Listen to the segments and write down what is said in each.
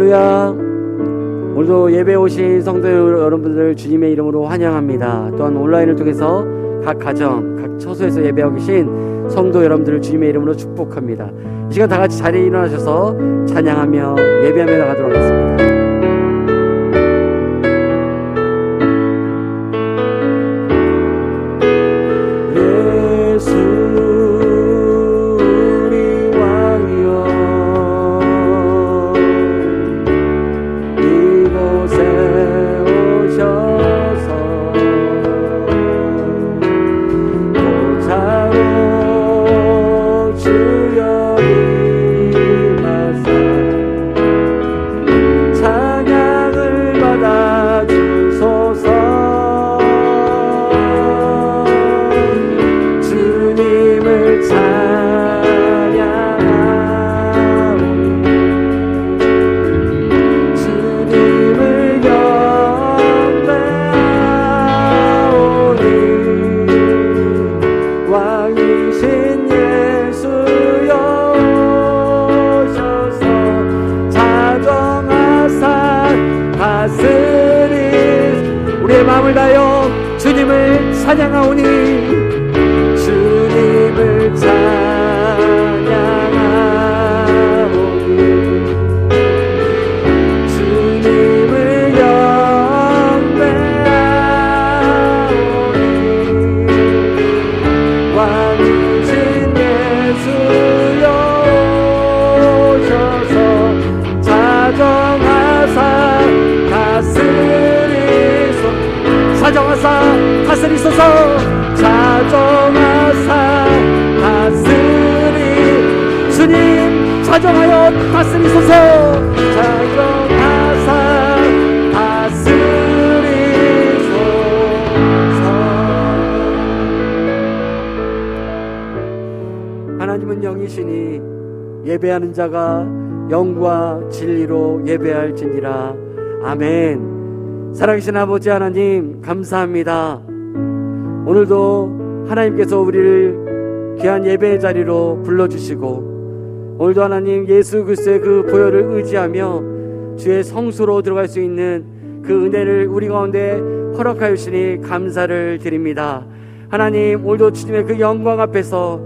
할렐루야. 오늘도 예배 오신 성도 여러분들 주님의 이름으로 환영합니다. 또한 온라인을 통해서 각 가정, 각 처소에서 예배하고 계신 성도 여러분들을 주님의 이름으로 축복합니다. 이 시간 다 같이 자리에 일어나셔서 찬양하며 예배하며 나가도록 하겠습니다. 우리의 마음을 다하여 주님을 찬양하오니 주님을 찬양하오니 주님을 경배하오니 왕이신 예수여 오셔서 자정하사 자정하사 다스리소서. 자정하사 다스리 주님 자정하여 다스리소서. 자정하사 다스리소서. 하나님은 영이시니 예배하는 자가 영과 진리로 예배할지니라. 아멘. 살아계신 아버지 하나님 감사합니다. 오늘도 하나님께서 우리를 귀한 예배의 자리로 불러주시고 오늘도 하나님 예수 그리스도의 그 보혈을 의지하며 주의 성소로 들어갈 수 있는 그 은혜를 우리 가운데 허락하여 주시니 감사를 드립니다. 하나님 오늘도 주님의 그 영광 앞에서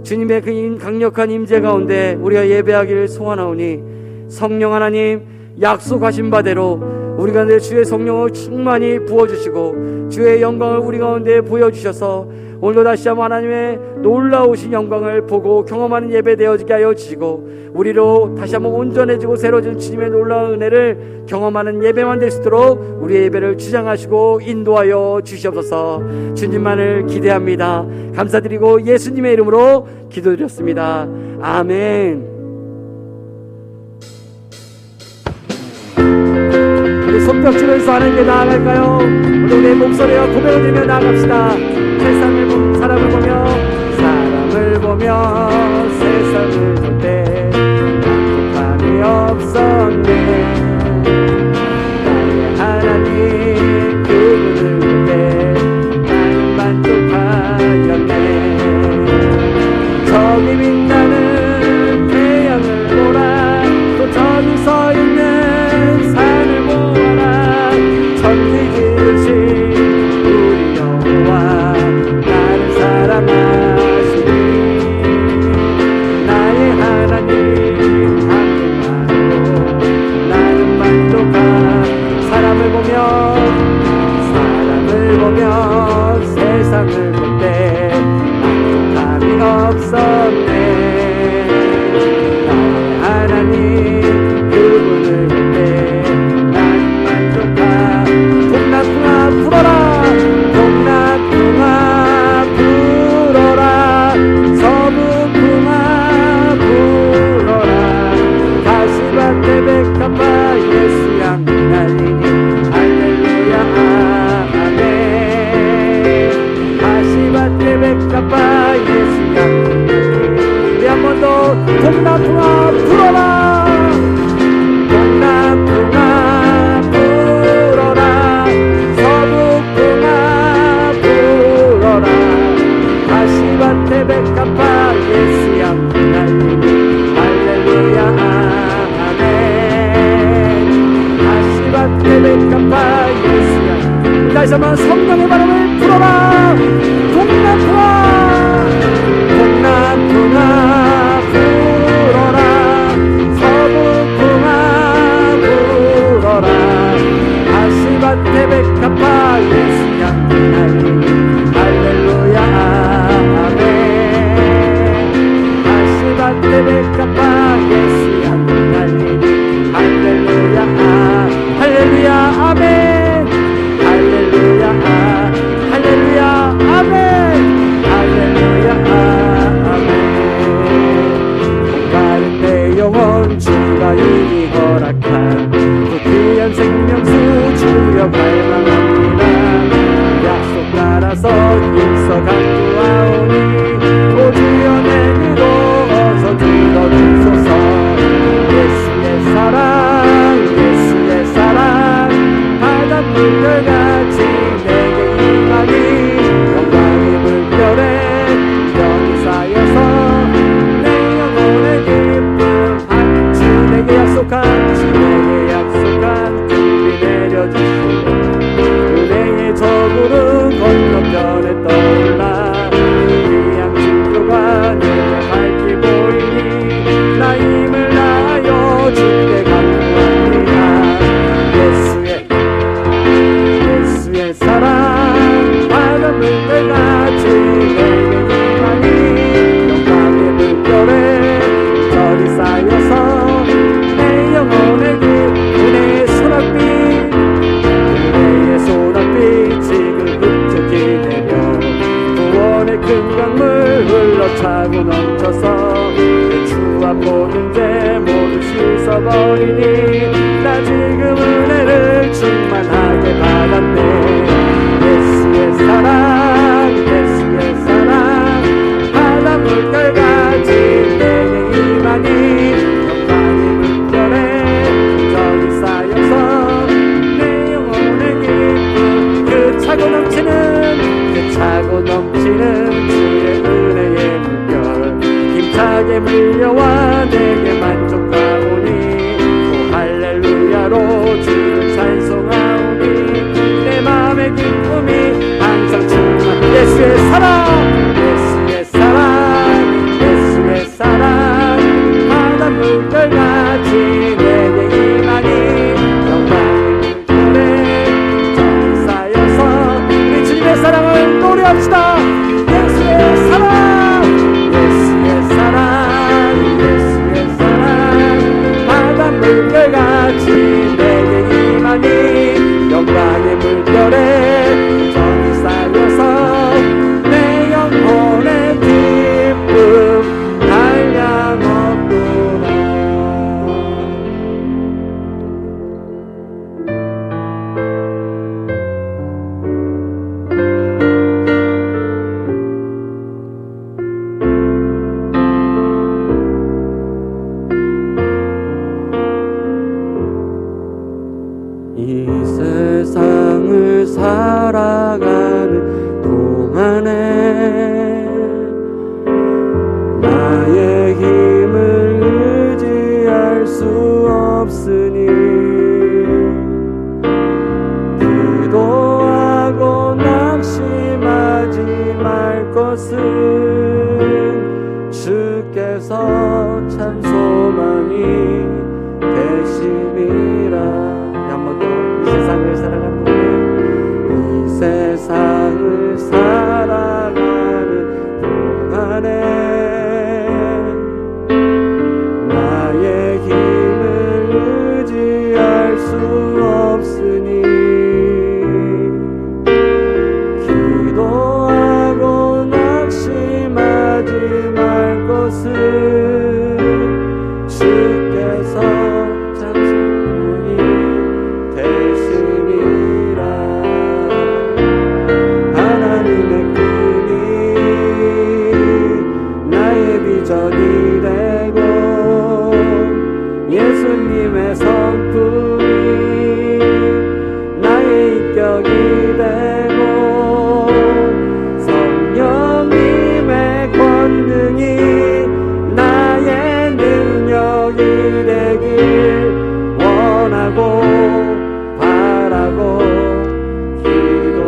주님의 그 강력한 임재 가운데 우리가 예배하기를 소원하오니 성령 하나님 약속하신 바대로 우리 가운데 주의 성령을 충만히 부어주시고 주의 영광을 우리 가운데 보여주셔서 오늘도 다시 한번 하나님의 놀라우신 영광을 보고 경험하는 예배 되어지게 하여 주시고 우리로 다시 한번 온전해지고 새로워진 주님의 놀라운 은혜를 경험하는 예배만 될 수 있도록 우리의 예배를 주장하시고 인도하여 주시옵소서. 주님만을 기대합니다. 감사드리고 예수님의 이름으로 기도드렸습니다. 아멘. 손뼉 치면서 하나님께 나아갈까요? 우리의 목소리와 고백을 들으며 나아갑시다. 사람을 보며 세상을 볼 때 만족함이 없었네. 나의 하나님 그분을 볼 때 나는 만족하였네. 저기 빛나는 태양을 보라. 또 저기 서 있는 산을 보아라. 천지 지으신 우리 여호와 나를 사랑하시니 나의 하나님 한 분만으로 나는 만족하. 사람을 보며 세상을 볼 때 만족함이 없었네. 나의 하나님 그분을 볼 때 나는 만족하. 동남풍아 불어라. 동남풍아 불어라. 서북풍아 불어라. 가시밭에 백합화 예수 향기 날리니 할렐루야 아멘. 가시밭에 백합화 예수 향기 날리니 다시 한번 성령의 바람을 불어라. 동남풍아 동남풍아 불어라. 서북풍아 불어라. 아시바테 백합화 예수 향기 날리니 할렐루야 아멘. 아시바테 백합화 예수 향기 날리니 할렐루야 할렐루야 아멘. 할렐루야 할렐루야 아멘. 할렐루야 아멘. 공가인 내 영혼 주가 이미 허락한 그 귀한 생명수 주여 갈망합니다. 약속 따라서 일서 간구하오니 오 주여 내게로 어서 들어주소서. 예수의 사랑 예수의 사랑 바닷물결같이 내게 임하니 영광의 물결에 영이 쌓여서 내 영혼의 기쁨 주 내게 약속한 주 내게 약속한 준비 내려주시네. 은혜의 저구름 건너편에 떠올라 귀한 증거가 내게 밝히 보이니 나 힘을 다하여 주께 간구합니다. 예수의 사랑 바닷물결같이 내게 임하니 영광의 물결에 절이 쌓여서 내 영혼의 길 은혜의 소낙빛 은혜의 소낙빛 지금 흡족히 내려 구원의 큰 강물 흘러차고 넘쳐서 내 추한 모든 죄 모두 씻어버리니 나 지금 은혜를 충만하게 받았네. 예수의 사랑 예수의 사랑 바닷물결같이 내게 임하니 영광의 물결에 정이 쌓여서 내 영혼의 기쁨 그 차고 넘치는 주의 은혜의 물결 힘차게 물려와 내게 만족하오니 오 할렐루야로 주를 찬송하오니 내 맘의 기쁨이 항상 충만. 예수의 사랑 예수의 사랑 예수의 사랑 바닷물결같이 내게 임하니 영광의 물결에 정이 쌓여서 우리 주님의 사랑을 노래합시다. 예수의 사랑 예수의 사랑 예수의 사랑 바닷물결같이 내게 임하니 영광의 물결에 정이 쌓여서 내 영혼의 기쁨 한량없도다. 이 세상을 살아가는 동안에 나의 힘을 의지할 수 없으니 기도하고 낙심하지 말 것은 주께서 참 소망이 되심이라. 세상을 살아가는 이 세상을 살아가는 동안에 나의 힘을 의지할 수 없으니 기도하고 낙심하지 말 것은 주께서 참 소망이 되심이라. 하나님의 꿈이 나의 비전이 되고 예수님의 성품이 나의 인격이 되고 성령님의 권능이 나의 능력이 되길 원하고 바라고 기도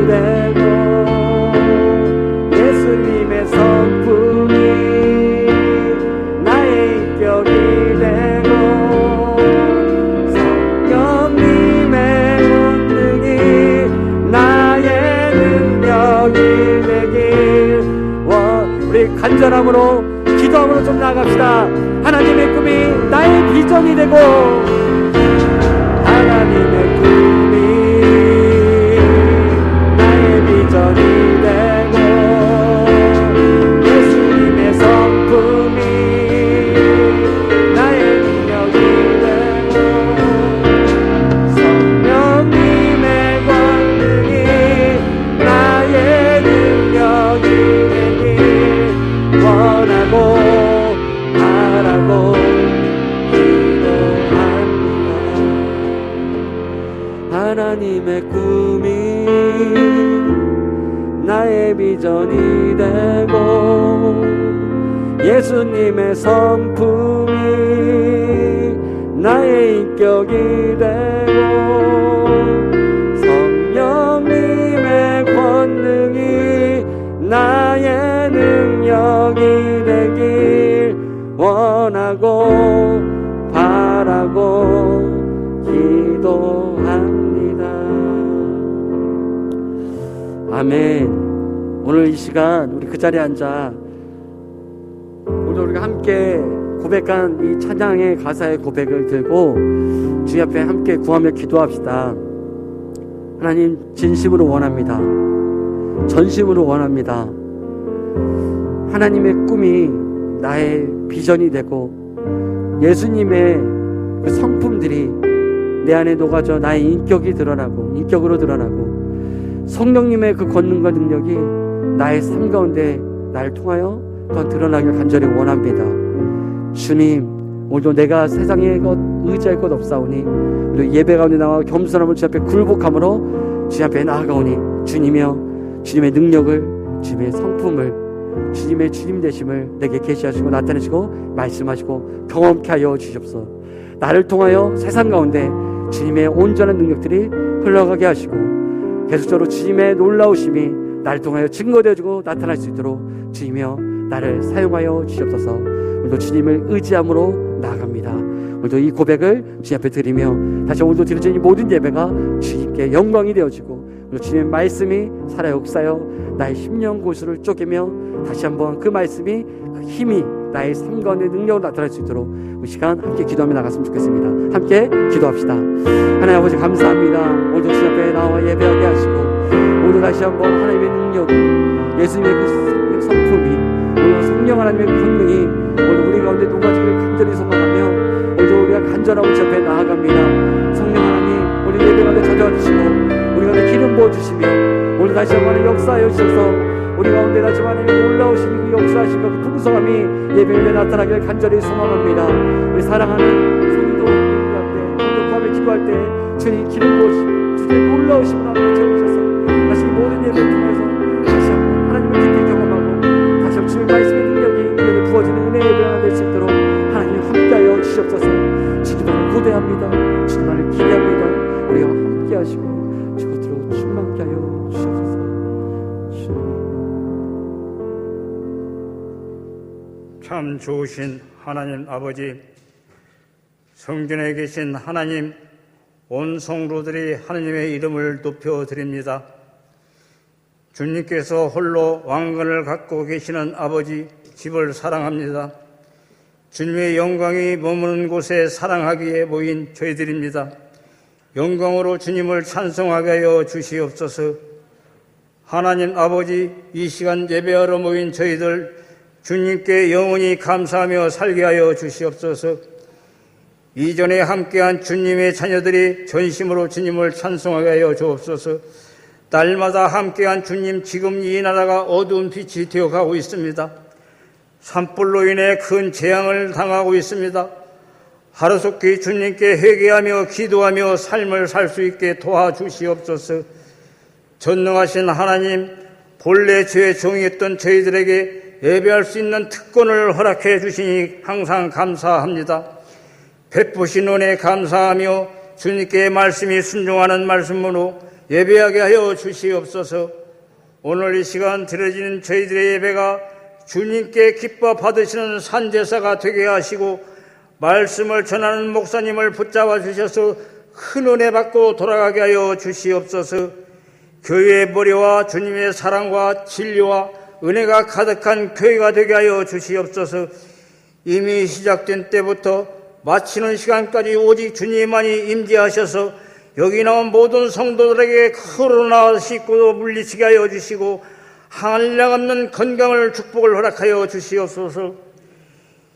되고 예수님의 성품이 나의 인격이 되고 성령님의 권능이 나의 능력이 되길 우리 간절함으로 기도함으로 좀 나아갑시다. 하나님의 꿈이 나의 비전이 되고 하나님의 꿈이 나의 비전이 되고 예수님의 성품이 나의 능력이 되고 성령님의 권능이 나의 능력이 되길 원하고 바라고 기도합니다. 하나님의 꿈이 나의 비전이 되고 예수님의 성품이 나의 인격이 되고 성령님의 권능이 나의 능력이 되길 원하고 바라고 기도합니다. 아멘. 오늘 이 시간 우리 그 자리에 앉아 오늘 우리가 함께 고백한 이 찬양의 가사의 고백을 들고 주님 앞에 함께 구하며 기도합시다. 하나님, 진심으로 원합니다. 전심으로 원합니다. 하나님의 꿈이 나의 비전이 되고 예수님의 그 성품들이 내 안에 녹아져 나의 인격으로 드러나고 성령님의 그 권능과 능력이 나의 삶 가운데 나를 통하여 더 드러나길 간절히 원합니다. 주님, 오늘도 내가 세상에 의지할 것 없사오니 우리 예배 가운데 나와 겸손함을 주 앞에 굴복함으로 주 앞에 나아가오니 주님이여, 주님의 능력을, 주님의 성품을, 주님의 주님 되심을 내게 계시하시고 나타내시고 말씀하시고 경험케 하여 주시옵소서. 나를 통하여 세상 가운데 주님의 온전한 능력들이 흘러가게 하시고 계속적으로 주님의 놀라우심이 나를 통하여 증거되어지고 나타날 수 있도록 주님이여 나를 사용하여 주시옵소서. 오늘도 주님을 의지함으로 나아갑니다. 오늘도 이 고백을 주님 앞에 드리며 다시 오늘도 드려진 이 모든 예배가 주님께 영광이 되어지고 오늘 주님의 말씀이 살아 역사여 나의 심령 고수를 쪼개며 다시 한번 그 말씀이 그 힘이 나의 삶 가운데 능력으로 나타날 수 있도록 이 시간 함께 기도하며 나갔으면 좋겠습니다. 함께 기도합시다. 하나님 아버지 감사합니다. 오늘도 주님 앞에 나와 예배하게 하시고 오늘 다시 한번 하나님의 능력이, 예수님의 그 성품이, 오늘 성령 하나님의 권능이 오늘 우리 가운데 녹아지기를 간절히 소망하며 오늘도 우리가 간절하고 주 앞에 나아갑니다. 성령 하나님, 우리 예배 가운데 찾아와주시고 우리 가운데 기름 부어주시며 오늘 다시 한번 역사하여 주셔서 우리 가운데 다시 한번 놀라우신 그 역사하신 그 풍성함이 예배에 나타나기를 간절히 소망합니다. 우리 사랑하는 성도 가운데 오늘 밤에 기도할 때 주님 기름 부어주시고 주님의 놀라우신 하나님을 채워주셔서 다시 모든 예배를 통해서 다시 한번 하나님을 깊이 경험하고 다시 한번 주님의 말씀의 능력이 우리에게 부어지는 은혜의 예배가 될 수 있도록 하나님 함께하여 주시옵소서. 주님을 고대합니다. 주님을 기대합니다. 우리가 함께하시고 주것으로 충만케 하여 주시옵소서. 참 좋으신 하나님 아버지, 성전에 계신 하나님, 온 성도들이 하나님의 이름을 높여드립니다. 주님께서 홀로 왕권을 갖고 계시는 아버지, 집을 사랑합니다. 주님의 영광이 머무는 곳에 사랑하기에 모인 저희들입니다. 영광으로 주님을 찬송하게 하여 주시옵소서. 하나님 아버지, 이 시간 예배하러 모인 저희들 주님께 영원히 감사하며 살게 하여 주시옵소서. 이전에 함께한 주님의 자녀들이 전심으로 주님을 찬송하게 하여 주옵소서. 날마다 함께한 주님, 지금 이 나라가 어두운 빛이 되어가고 있습니다. 산불로 인해 큰 재앙을 당하고 있습니다. 하루속히 주님께 회개하며 기도하며 삶을 살 수 있게 도와주시옵소서. 전능하신 하나님, 본래 죄의 종이었던 저희들에게 예배할 수 있는 특권을 허락해 주시니 항상 감사합니다. 베푸신 은혜 감사하며 주님께 말씀이 순종하는 말씀으로 예배하게 하여 주시옵소서. 오늘 이 시간 드려지는 저희들의 예배가 주님께 기뻐 받으시는 산제사가 되게 하시고 말씀을 전하는 목사님을 붙잡아 주셔서 큰 은혜 받고 돌아가게 하여 주시옵소서. 교회의 머리와 주님의 사랑과 진리와 은혜가 가득한 교회가 되게 하여 주시옵소서. 이미 시작된 때부터 마치는 시간까지 오직 주님만이 임재하셔서 여기 나온 모든 성도들에게 코로나 씻고 물리치게 하여 주시고 한량없는 건강을 축복을 허락하여 주시옵소서.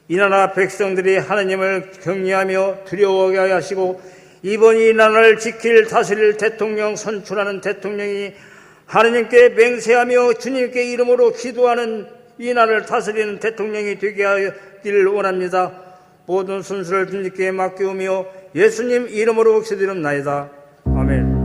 이 나라 백성들이 하나님을 경외하며 두려워하게 하시고 이번 이 나라를 지킬 다스릴 대통령 선출하는 대통령이 하나님께 맹세하며 주님께 이름으로 기도하는 이 나라를 다스리는 대통령이 되게 하기를 원합니다. 모든 순수를 주님께 맡기오며 예수님 이름으로 기도드립나이다. 아멘.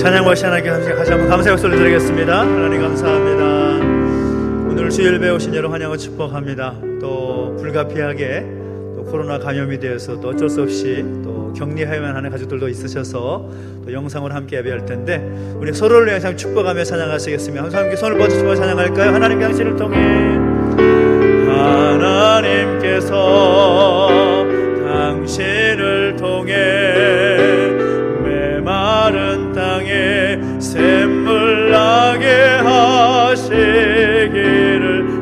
찬양과 하나님께 다시 한번 감사의 박수를 드리겠습니다. 하나님 감사합니다. 오늘 주 예배에 오신 여러분 환영을 축복합니다. 또 불가피하게 또 코로나 감염이 되어서 또 어쩔 수 없이 또 격리해야만 하는 가족들도 있으셔서 또 영상으로 함께 예배할 텐데, 우리 서로를 위해 축복하며 찬양하시겠습니다. 함께 손을 뻗어 축복하며 찬양할까요? 하나님 당신을 통해, 하나님께서 당신을 통해 메마른 땅에 샘물 나게 하시기를,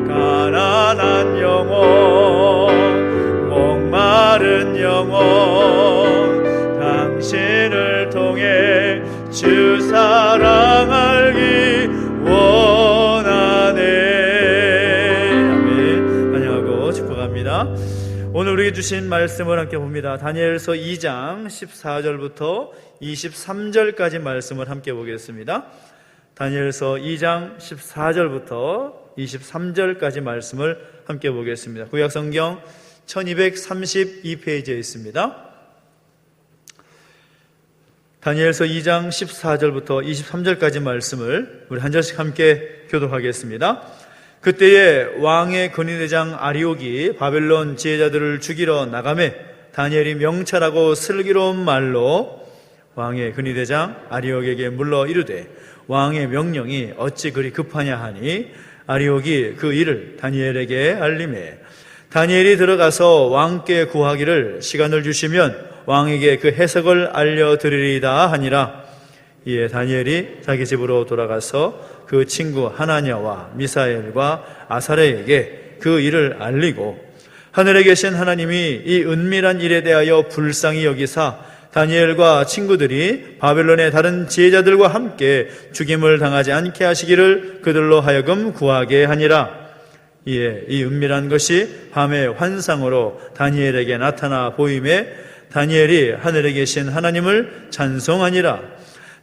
가난한 영혼, 목마른 영혼, 당신을 통해 주 사랑 알기 원하네. 아멘. 환영하고 축복합니다. 오늘 우리에게 주신 말씀을 함께 봅니다. 다니엘서 2장 14절부터 23절까지 말씀을 함께 보겠습니다. 다니엘서 2장 14절부터 23절까지 말씀을 함께 보겠습니다. 구약성경 1232페이지에 있습니다. 다니엘서 2장 14절부터 23절까지 말씀을 우리 한 절씩 함께 교독하겠습니다. 그때에 왕의 근위대장 아리옥이 바벨론 지혜자들을 죽이러 나가매 다니엘이 명찰하고 슬기로운 말로 왕의 근위대장 아리옥에게 물러 이르되, 왕의 명령이 어찌 그리 급하냐 하니 아리옥이 그 일을 다니엘에게 알리매, 다니엘이 들어가서 왕께 구하기를 시간을 주시면 왕에게 그 해석을 알려드리리다 하니라. 이에 다니엘이 자기 집으로 돌아가서 그 친구 하나냐와 미사엘과 아사레에게 그 일을 알리고, 하늘에 계신 하나님이 이 은밀한 일에 대하여 불쌍히 여기사 다니엘과 친구들이 바벨론의 다른 지혜자들과 함께 죽임을 당하지 않게 하시기를 그들로 하여금 구하게 하니라. 이에 이 은밀한 것이 밤의 환상으로 다니엘에게 나타나 보임에 다니엘이 하늘에 계신 하나님을 찬송하니라.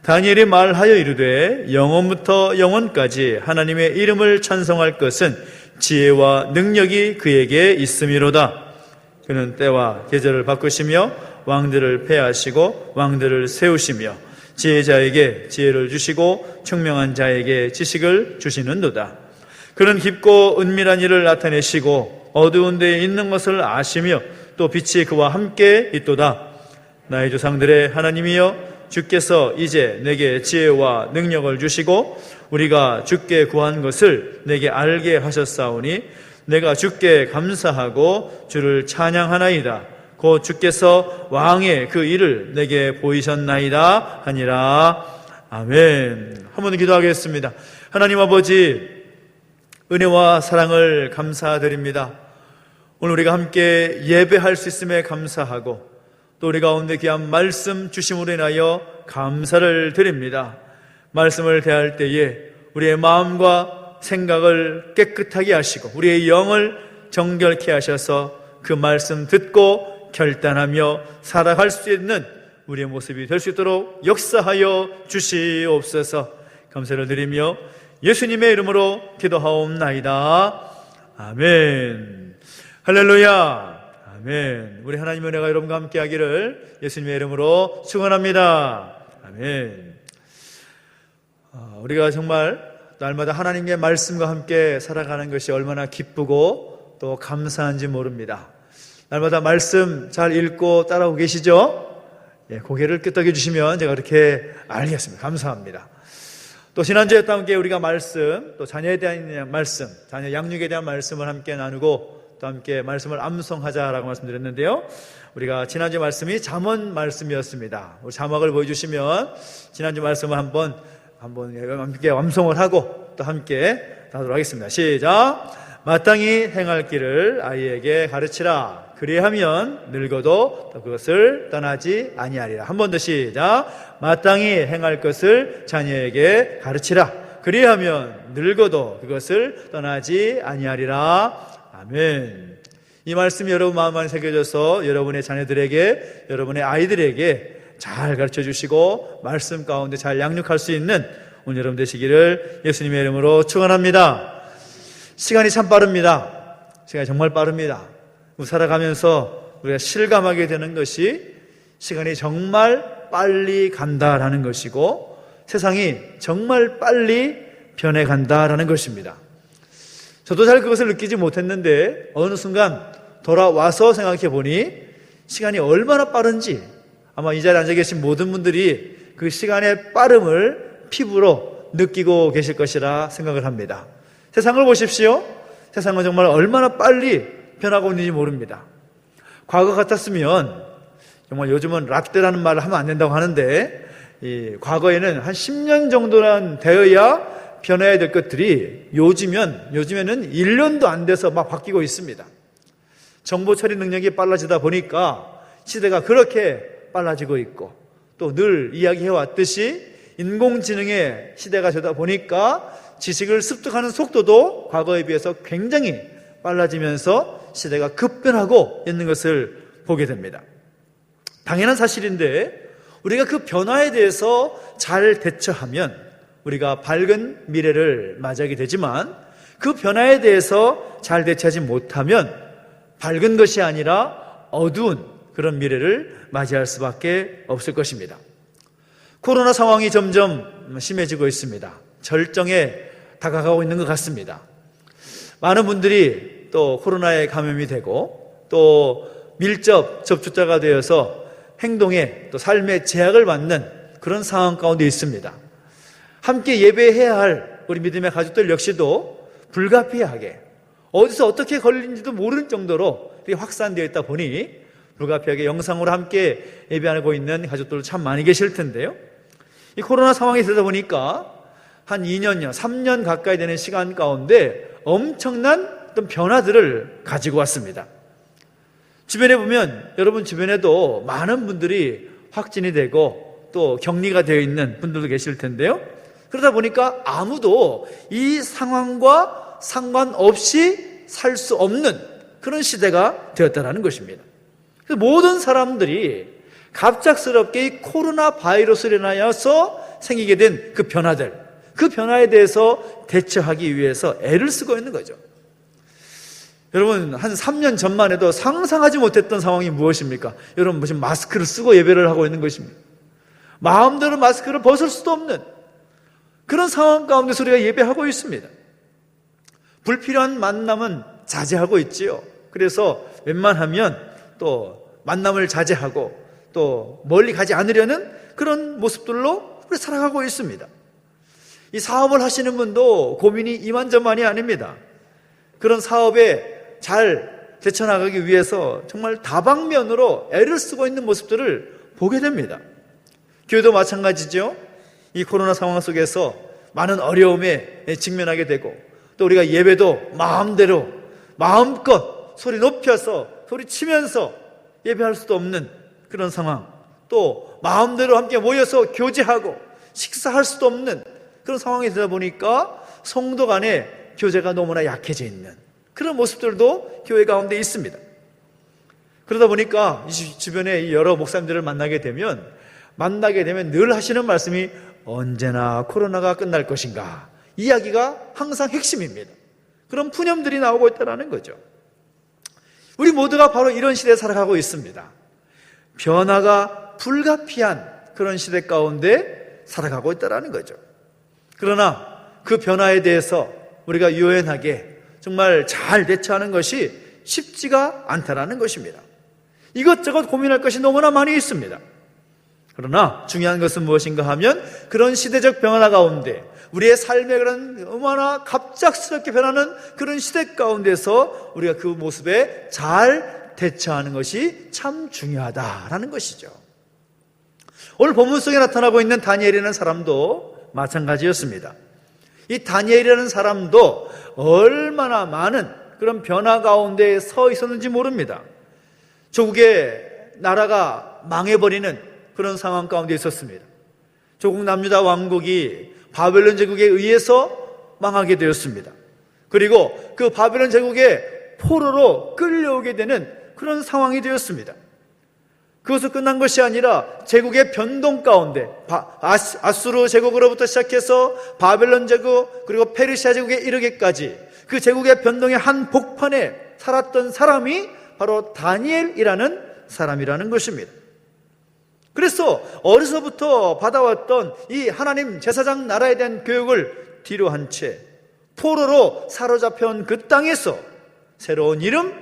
다니엘이 말하여 이르되, 영원부터 영원까지 하나님의 이름을 찬송할 것은 지혜와 능력이 그에게 있음이로다. 그는 때와 계절을 바꾸시며 왕들을 패하시고 왕들을 세우시며 지혜자에게 지혜를 주시고 총명한 자에게 지식을 주시는도다. 그는 깊고 은밀한 일을 나타내시고 어두운 데에 있는 것을 아시며 또 빛이 그와 함께 있도다. 나의 조상들의 하나님이여, 주께서 이제 내게 지혜와 능력을 주시고 우리가 주께 구한 것을 내게 알게 하셨사오니 내가 주께 감사하고 주를 찬양하나이다. 곧 주께서 왕의 그 일을 내게 보이셨나이다 하니라. 아멘. 한 번 더 기도하겠습니다. 하나님 아버지, 은혜와 사랑을 감사드립니다. 오늘 우리가 함께 예배할 수 있음에 감사하고 또 우리 가운데 귀한 말씀 주심으로 인하여 감사를 드립니다. 말씀을 대할 때에 우리의 마음과 생각을 깨끗하게 하시고 우리의 영을 정결케 하셔서 그 말씀 듣고 결단하며 살아갈 수 있는 우리의 모습이 될 수 있도록 역사하여 주시옵소서. 감사를 드리며 예수님의 이름으로 기도하옵나이다. 아멘. 할렐루야. 아멘. 우리 하나님의 은혜가 여러분과 함께 하기를 예수님의 이름으로 축원합니다. 아멘. 우리가 정말 날마다 하나님의 말씀과 함께 살아가는 것이 얼마나 기쁘고 또 감사한지 모릅니다. 날마다 말씀 잘 읽고 따라오고 계시죠? 예, 고개를 끄덕여 주시면 제가 그렇게 알겠습니다. 감사합니다. 또 지난주에 또 함께 우리가 말씀, 또 자녀에 대한 말씀, 자녀 양육에 대한 말씀을 함께 나누고 또 함께 말씀을 암송하자라고 말씀드렸는데요. 우리가 지난주 말씀이 잠언 말씀이었습니다. 우리 자막을 보여주시면 지난주 말씀을 한번 함께 암송을 하고 또 함께 하도록 하겠습니다. 시작. 마땅히 행할 길을 아이에게 가르치라. 그리하면 늙어도 그것을 떠나지 아니하리라. 한 번 더 시작. 마땅히 행할 것을 자녀에게 가르치라. 그리하면 늙어도 그것을 떠나지 아니하리라. 아멘. 이 말씀이 여러분 마음 안에 새겨져서 여러분의 자녀들에게, 여러분의 아이들에게 잘 가르쳐 주시고 말씀 가운데 잘 양육할 수 있는 오늘 여러분 되시기를 예수님의 이름으로 축원합니다. 시간이 참 빠릅니다. 시간이 정말 빠릅니다. 살아가면서 우리가 실감하게 되는 것이 시간이 정말 빨리 간다라는 것이고 세상이 정말 빨리 변해간다라는 것입니다. 저도 잘 그것을 느끼지 못했는데 어느 순간 돌아와서 생각해 보니 시간이 얼마나 빠른지 아마 이 자리에 앉아 계신 모든 분들이 그 시간의 빠름을 피부로 느끼고 계실 것이라 생각을 합니다. 세상을 보십시오. 세상은 정말 얼마나 빨리 변하고 있는지 모릅니다. 과거 같았으면 정말 요즘은 라떼라는 말을 하면 안 된다고 하는데 과거에는 한 10년 정도는 되어야 변해야 될 것들이 요즘에는 1년도 안 돼서 막 바뀌고 있습니다. 정보 처리 능력이 빨라지다 보니까 시대가 그렇게 빨라지고 있고 또 늘 이야기해왔듯이 인공지능의 시대가 되다 보니까 지식을 습득하는 속도도 과거에 비해서 굉장히 빨라지면서 시대가 급변하고 있는 것을 보게 됩니다. 당연한 사실인데 우리가 그 변화에 대해서 잘 대처하면 우리가 밝은 미래를 맞이하게 되지만 그 변화에 대해서 잘 대처하지 못하면 밝은 것이 아니라 어두운 그런 미래를 맞이할 수밖에 없을 것입니다. 코로나 상황이 점점 심해지고 있습니다. 절정에 다가가고 있는 것 같습니다. 많은 분들이 또 코로나에 감염이 되고 또 밀접 접촉자가 되어서 행동에 또 삶의 제약을 받는 그런 상황 가운데 있습니다. 함께 예배해야 할 우리 믿음의 가족들 역시도 불가피하게 어디서 어떻게 걸리는지도 모르는 정도로 확산되어 있다 보니 불가피하게 영상으로 함께 예배하고 있는 가족들 참 많이 계실 텐데요. 이 코로나 상황이 되다 보니까 한 2년여, 3년 가까이 되는 시간 가운데 엄청난 어떤 변화들을 가지고 왔습니다. 주변에 보면 여러분 주변에도 많은 분들이 확진이 되고 또 격리가 되어 있는 분들도 계실 텐데요. 그러다 보니까 아무도 이 상황과 상관없이 살 수 없는 그런 시대가 되었다는 것입니다. 모든 사람들이 갑작스럽게 이 코로나 바이러스로 인하여서 생기게 된 그 변화들, 그 변화에 대해서 대처하기 위해서 애를 쓰고 있는 거죠. 여러분 한 3년 전만 해도 상상하지 못했던 상황이 무엇입니까? 여러분 무슨 마스크를 쓰고 예배를 하고 있는 것입니다. 마음대로 마스크를 벗을 수도 없는 그런 상황 가운데서 우리가 예배하고 있습니다. 불필요한 만남은 자제하고 있지요. 그래서 웬만하면 또 만남을 자제하고 또 멀리 가지 않으려는 그런 모습들로 우리 살아가고 있습니다. 이 사업을 하시는 분도 고민이 이만저만이 아닙니다. 그런 사업에 잘 제쳐나가기 위해서 정말 다방면으로 애를 쓰고 있는 모습들을 보게 됩니다. 교회도 마찬가지죠. 이 코로나 상황 속에서 많은 어려움에 직면하게 되고 또 우리가 예배도 마음대로 마음껏 소리 높여서 소리 치면서 예배할 수도 없는 그런 상황, 또 마음대로 함께 모여서 교제하고 식사할 수도 없는 그런 상황이 되다 보니까 성도 간의 교제가 너무나 약해져 있는 그런 모습들도 교회 가운데 있습니다. 그러다 보니까 주변에 여러 목사님들을 만나게 되면 늘 하시는 말씀이 언제나 코로나가 끝날 것인가, 이야기가 항상 핵심입니다. 그런 푸념들이 나오고 있다는 거죠. 우리 모두가 바로 이런 시대에 살아가고 있습니다. 변화가 불가피한 그런 시대 가운데 살아가고 있다는 거죠. 그러나 그 변화에 대해서 우리가 유연하게 정말 잘 대처하는 것이 쉽지가 않다는 것입니다. 이것저것 고민할 것이 너무나 많이 있습니다. 그러나 중요한 것은 무엇인가 하면 그런 시대적 변화 가운데 우리의 삶의 그런 얼마나 갑작스럽게 변하는 그런 시대 가운데서 우리가 그 모습에 잘 대처하는 것이 참 중요하다라는 것이죠. 오늘 본문 속에 나타나고 있는 다니엘이라는 사람도 마찬가지였습니다. 이 다니엘이라는 사람도 얼마나 많은 그런 변화 가운데 서 있었는지 모릅니다. 조국의 나라가 망해버리는 그런 상황 가운데 있었습니다. 조국 남유다 왕국이 바벨론 제국에 의해서 망하게 되었습니다. 그리고 그 바벨론 제국의 포로로 끌려오게 되는 그런 상황이 되었습니다. 그것은 끝난 것이 아니라 제국의 변동 가운데 아수르 제국으로부터 시작해서 바벨론 제국 그리고 페르시아 제국에 이르기까지 그 제국의 변동의 한 복판에 살았던 사람이 바로 다니엘이라는 사람이라는 것입니다. 그래서 어려서부터 받아왔던 이 하나님 제사장 나라에 대한 교육을 뒤로 한 채 포로로 사로잡혀온 그 땅에서 새로운 이름,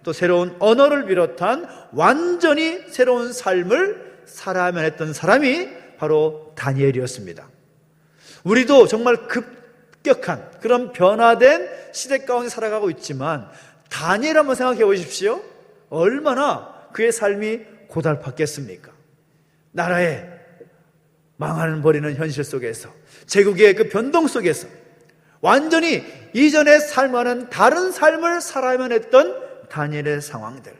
또 새로운 언어를 비롯한 완전히 새로운 삶을 살아야만 했던 사람이 바로 다니엘이었습니다. 우리도 정말 급격한 그런 변화된 시대 가운데 살아가고 있지만 다니엘 한번 생각해 보십시오. 얼마나 그의 삶이 고달팠겠습니까? 나라의 망하는 버리는 현실 속에서, 제국의 그 변동 속에서 완전히 이전의 삶과는 다른 삶을 살아야만 했던 다니엘의 상황들.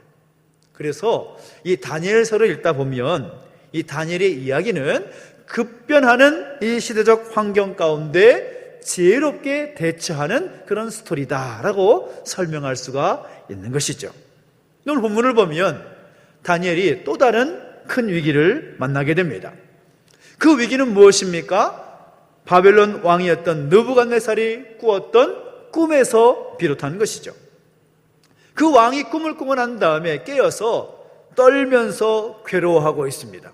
그래서 이 다니엘서를 읽다 보면 이 다니엘의 이야기는 급변하는 이 시대적 환경 가운데 지혜롭게 대처하는 그런 스토리다라고 설명할 수가 있는 것이죠. 오늘 본문을 보면 다니엘이 또 다른 큰 위기를 만나게 됩니다. 그 위기는 무엇입니까? 바벨론 왕이었던 느부갓네살이 꾸었던 꿈에서 비롯한 것이죠. 그 왕이 꿈을 꾸고 난 다음에 깨어서 떨면서 괴로워하고 있습니다.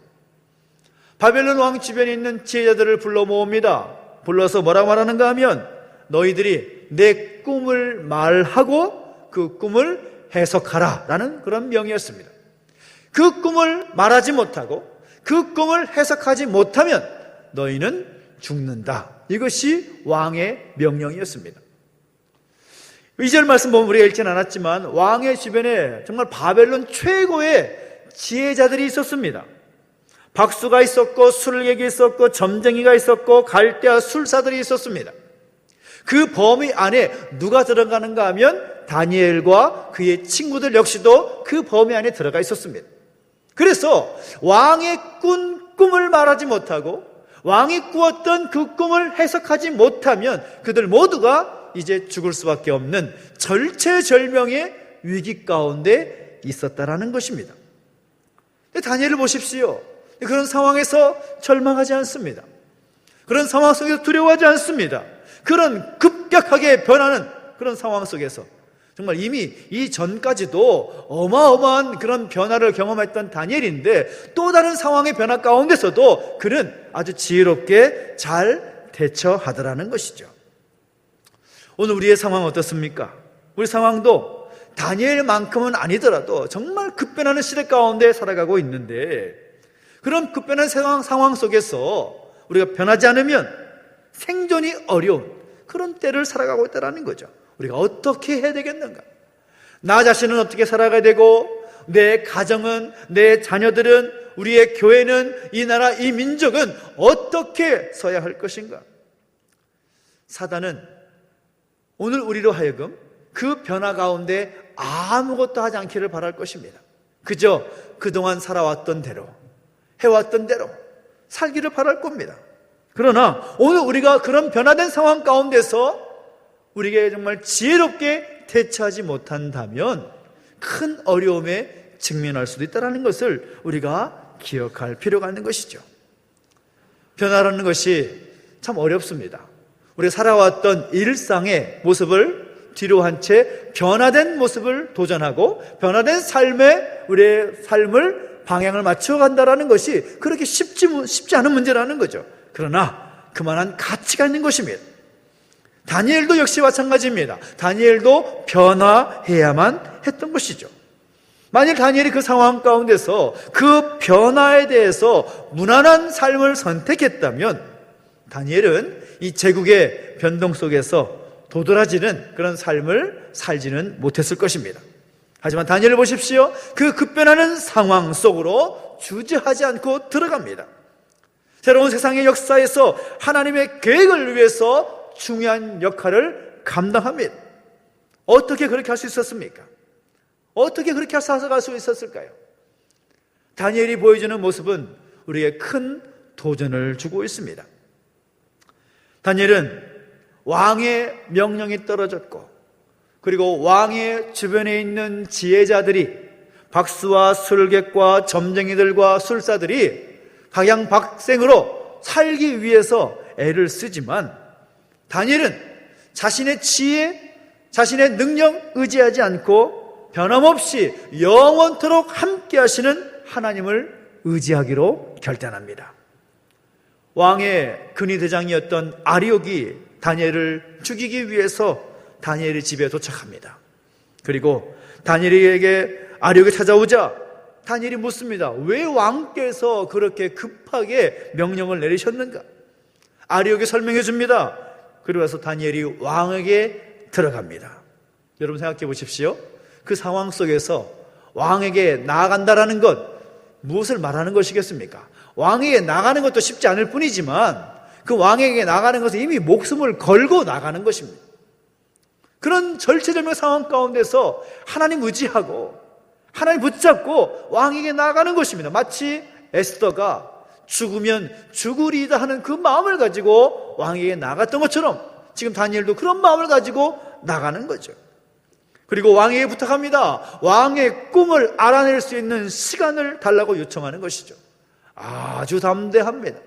바벨론 왕 주변에 있는 지혜자들을 불러 모읍니다. 불러서 뭐라고 말하는가 하면 너희들이 내 꿈을 말하고 그 꿈을 해석하라 라는 그런 명이었습니다. 그 꿈을 말하지 못하고 그 꿈을 해석하지 못하면 너희는 죽는다. 이것이 왕의 명령이었습니다. 2절 말씀 보면 우리가 읽지는 않았지만 왕의 주변에 정말 바벨론 최고의 지혜자들이 있었습니다. 박수가 있었고 술객이 있었고 점쟁이가 있었고 갈대아 술사들이 있었습니다. 그 범위 안에 누가 들어가는가 하면 다니엘과 그의 친구들 역시도 그 범위 안에 들어가 있었습니다. 그래서 왕의 꾼 꿈을 말하지 못하고 왕이 꾸었던 그 꿈을 해석하지 못하면 그들 모두가 이제 죽을 수밖에 없는 절체절명의 위기 가운데 있었다라는 것입니다. 다니엘을 보십시오. 그런 상황에서 절망하지 않습니다. 그런 상황 속에서 두려워하지 않습니다. 그런 급격하게 변하는 그런 상황 속에서 정말 이미 이전까지도 어마어마한 그런 변화를 경험했던 다니엘인데 또 다른 상황의 변화 가운데서도 그는 아주 지혜롭게 잘 대처하더라는 것이죠. 오늘 우리의 상황은 어떻습니까? 우리 상황도 다니엘만큼은 아니더라도 정말 급변하는 시대 가운데 살아가고 있는데 그런 급변한 상황 속에서 우리가 변하지 않으면 생존이 어려운 그런 때를 살아가고 있다는 거죠. 우리가 어떻게 해야 되겠는가? 나 자신은 어떻게 살아가야 되고 내 가정은, 내 자녀들은, 우리의 교회는, 이 나라, 이 민족은 어떻게 서야 할 것인가? 사단은 오늘 우리로 하여금 그 변화 가운데 아무것도 하지 않기를 바랄 것입니다. 그저 그동안 살아왔던 대로, 해왔던 대로 살기를 바랄 겁니다. 그러나 오늘 우리가 그런 변화된 상황 가운데서 우리에게 정말 지혜롭게 대처하지 못한다면 큰 어려움에 직면할 수도 있다는 것을 우리가 기억할 필요가 있는 것이죠. 변화라는 것이 참 어렵습니다. 우리가 살아왔던 일상의 모습을 뒤로 한 채 변화된 모습을 도전하고 변화된 삶에 우리의 삶을 방향을 맞춰간다는 것이 그렇게 쉽지 않은 문제라는 거죠. 그러나 그만한 가치가 있는 것입니다. 다니엘도 역시 마찬가지입니다. 다니엘도 변화해야만 했던 것이죠. 만일 다니엘이 그 상황 가운데서 그 변화에 대해서 무난한 삶을 선택했다면 다니엘은 이 제국의 변동 속에서 도드라지는 그런 삶을 살지는 못했을 것입니다. 하지만 다니엘을 보십시오. 그 급변하는 상황 속으로 주저하지 않고 들어갑니다. 새로운 세상의 역사에서 하나님의 계획을 위해서 중요한 역할을 감당합니다. 어떻게 그렇게 할 수 있었습니까? 어떻게 그렇게 살아갈 수 있었을까요? 다니엘이 보여주는 모습은 우리에게 큰 도전을 주고 있습니다. 다니엘은 왕의 명령이 떨어졌고 그리고 왕의 주변에 있는 지혜자들이 박수와 술객과 점쟁이들과 술사들이 각양박생으로 살기 위해서 애를 쓰지만 다니엘은 자신의 지혜, 자신의 능력 의지하지 않고 변함없이 영원토록 함께 하시는 하나님을 의지하기로 결단합니다. 왕의 근위대장이었던 아리옥이 다니엘을 죽이기 위해서 다니엘의 집에 도착합니다. 그리고 다니엘에게 아력이 찾아오자 다니엘이 묻습니다. 왜 왕께서 그렇게 급하게 명령을 내리셨는가? 아력이 설명해 줍니다. 그리고 나서 다니엘이 왕에게 들어갑니다. 여러분 생각해 보십시오. 그 상황 속에서 왕에게 나아간다라는 것, 무엇을 말하는 것이겠습니까? 왕에게 나가는 것도 쉽지 않을 뿐이지만 그 왕에게 나가는 것은 이미 목숨을 걸고 나가는 것입니다. 그런 절체절명 상황 가운데서 하나님 의지하고 하나님 붙잡고 왕에게 나가는 것입니다. 마치 에스더가 죽으면 죽으리이다 하는 그 마음을 가지고 왕에게 나갔던 것처럼 지금 다니엘도 그런 마음을 가지고 나가는 거죠. 그리고 왕에게 부탁합니다. 왕의 꿈을 알아낼 수 있는 시간을 달라고 요청하는 것이죠. 아주 담대합니다.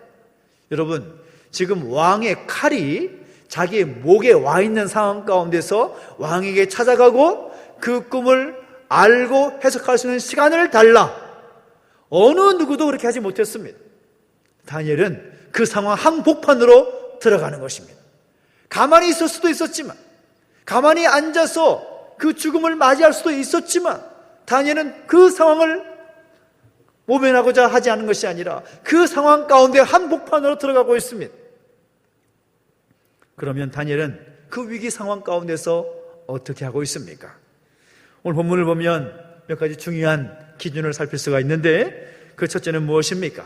여러분, 지금 왕의 칼이 자기의 목에 와 있는 상황 가운데서 왕에게 찾아가고 그 꿈을 알고 해석할 수 있는 시간을 달라. 어느 누구도 그렇게 하지 못했습니다. 다니엘은 그 상황 한복판으로 들어가는 것입니다. 가만히 있을 수도 있었지만, 가만히 앉아서 그 죽음을 맞이할 수도 있었지만, 다니엘은 그 상황을 모면하고자 하지 않은 것이 아니라 그 상황 가운데 한복판으로 들어가고 있습니다. 그러면 다니엘은 그 위기 상황 가운데서 어떻게 하고 있습니까? 오늘 본문을 보면 몇 가지 중요한 기준을 살필 수가 있는데, 그 첫째는 무엇입니까?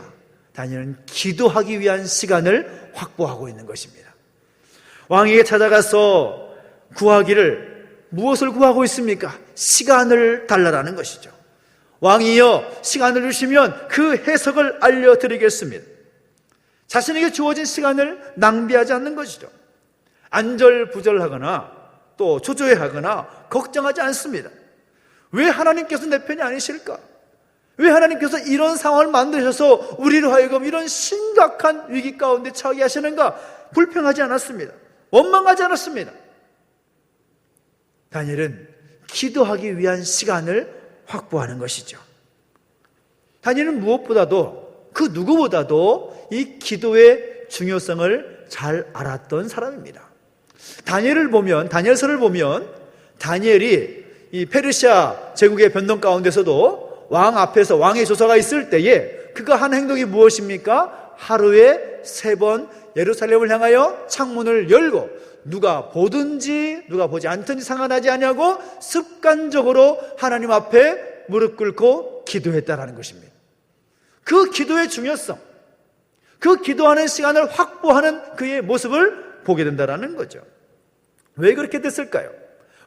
다니엘은 기도하기 위한 시간을 확보하고 있는 것입니다. 왕에게 찾아가서 구하기를 무엇을 구하고 있습니까? 시간을 달라라는 것이죠. 왕이여 시간을 주시면 그 해석을 알려드리겠습니다. 자신에게 주어진 시간을 낭비하지 않는 것이죠. 안절부절하거나 또 초조해하거나 걱정하지 않습니다. 왜 하나님께서 내 편이 아니실까? 왜 하나님께서 이런 상황을 만드셔서 우리를 하여금 이런 심각한 위기 가운데 처하게 하시는가? 불평하지 않았습니다. 원망하지 않았습니다. 다니엘은 기도하기 위한 시간을 확보하는 것이죠. 다니엘은 무엇보다도 그 누구보다도 이 기도의 중요성을 잘 알았던 사람입니다. 다니엘서를 보면 다니엘이 이 페르시아 제국의 변동 가운데서도 왕 앞에서 왕의 조사가 있을 때에 그가 한 행동이 무엇입니까? 하루에 3번 예루살렘을 향하여 창문을 열고 누가 보든지 누가 보지 않든지 상관하지 아니하고 습관적으로 하나님 앞에 무릎 꿇고 기도했다라는 것입니다. 그 기도의 중요성, 그 기도하는 시간을 확보하는 그의 모습을 보게 된다라는 거죠. 왜 그렇게 됐을까요?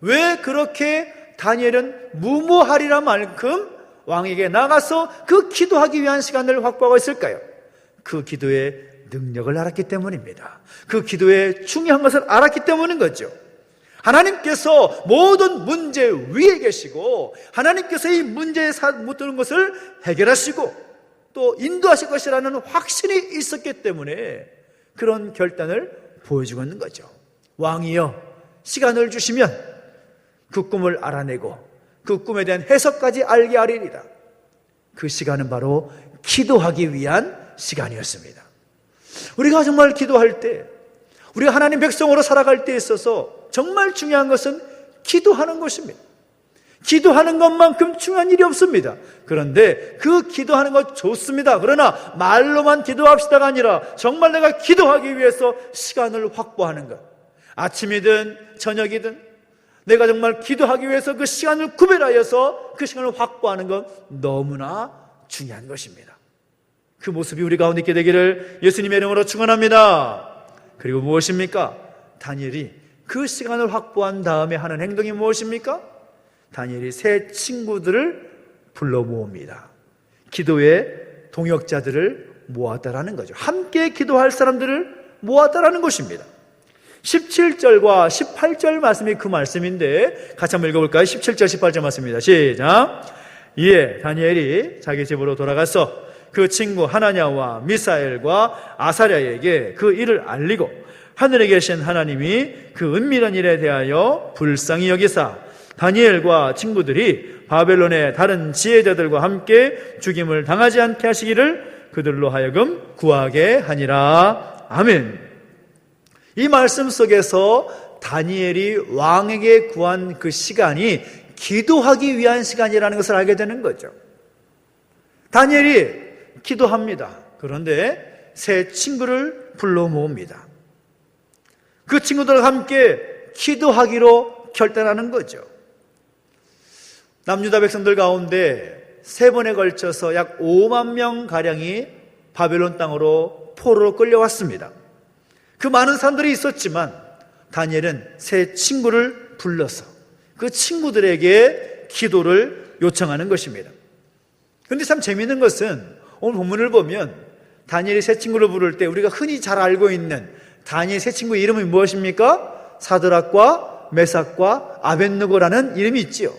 왜 그렇게 다니엘은 무모하리라 만큼 왕에게 나가서 그 기도하기 위한 시간을 확보하고 있을까요? 그 기도의 능력을 알았기 때문입니다. 그 기도의 중요한 것을 알았기 때문인 거죠. 하나님께서 모든 문제 위에 계시고 하나님께서 이 문제에 묻는 것을 해결하시고 또 인도하실 것이라는 확신이 있었기 때문에 그런 결단을 보여주고 있는 거죠. 왕이여 시간을 주시면 그 꿈을 알아내고 그 꿈에 대한 해석까지 알게 하리이다. 그 시간은 바로 기도하기 위한 시간이었습니다. 우리가 정말 기도할 때, 우리가 하나님 백성으로 살아갈 때에 있어서 정말 중요한 것은 기도하는 것입니다. 기도하는 것만큼 중요한 일이 없습니다. 그런데 그 기도하는 것 좋습니다. 그러나 말로만 기도합시다가 아니라 정말 내가 기도하기 위해서 시간을 확보하는 것, 아침이든 저녁이든 내가 정말 기도하기 위해서 그 시간을 구별하여서 그 시간을 확보하는 것 너무나 중요한 것입니다. 그 모습이 우리 가운데 있게 되기를 예수님의 이름으로 축원합니다. 그리고 무엇입니까? 다니엘이 그 시간을 확보한 다음에 하는 행동이 무엇입니까? 다니엘이 새 친구들을 불러 모읍니다. 기도의 동역자들을 모았다라는 거죠. 함께 기도할 사람들을 모았다라는 것입니다. 17절과 18절 말씀이 그 말씀인데 같이 한번 읽어볼까요? 17절 18절 말씀입니다. 시작. 이에 다니엘이 자기 집으로 돌아가서 그 친구 하나냐와 미사엘과 아사랴에게 그 일을 알리고 하늘에 계신 하나님이 그 은밀한 일에 대하여 불쌍히 여기사 다니엘과 친구들이 바벨론의 다른 지혜자들과 함께 죽임을 당하지 않게 하시기를 그들로 하여금 구하게 하니라. 아멘. 이 말씀 속에서 다니엘이 왕에게 구한 그 시간이 기도하기 위한 시간이라는 것을 알게 되는 거죠. 다니엘이 기도합니다. 그런데 세 친구를 불러 모읍니다. 그 친구들과 함께 기도하기로 결단하는 거죠. 남유다 백성들 가운데 세 번에 걸쳐서 약 5만 명 가량이 바벨론 땅으로 포로로 끌려왔습니다. 그 많은 사람들이 있었지만 다니엘은 세 친구를 불러서 그 친구들에게 기도를 요청하는 것입니다. 그런데 참 재미있는 것은 오늘 본문을 보면 다니엘이 세 친구를 부를 때 우리가 흔히 잘 알고 있는 다니엘 세 친구의 이름이 무엇입니까? 사드락과 메삭과 아벳느고라는 이름이 있지요.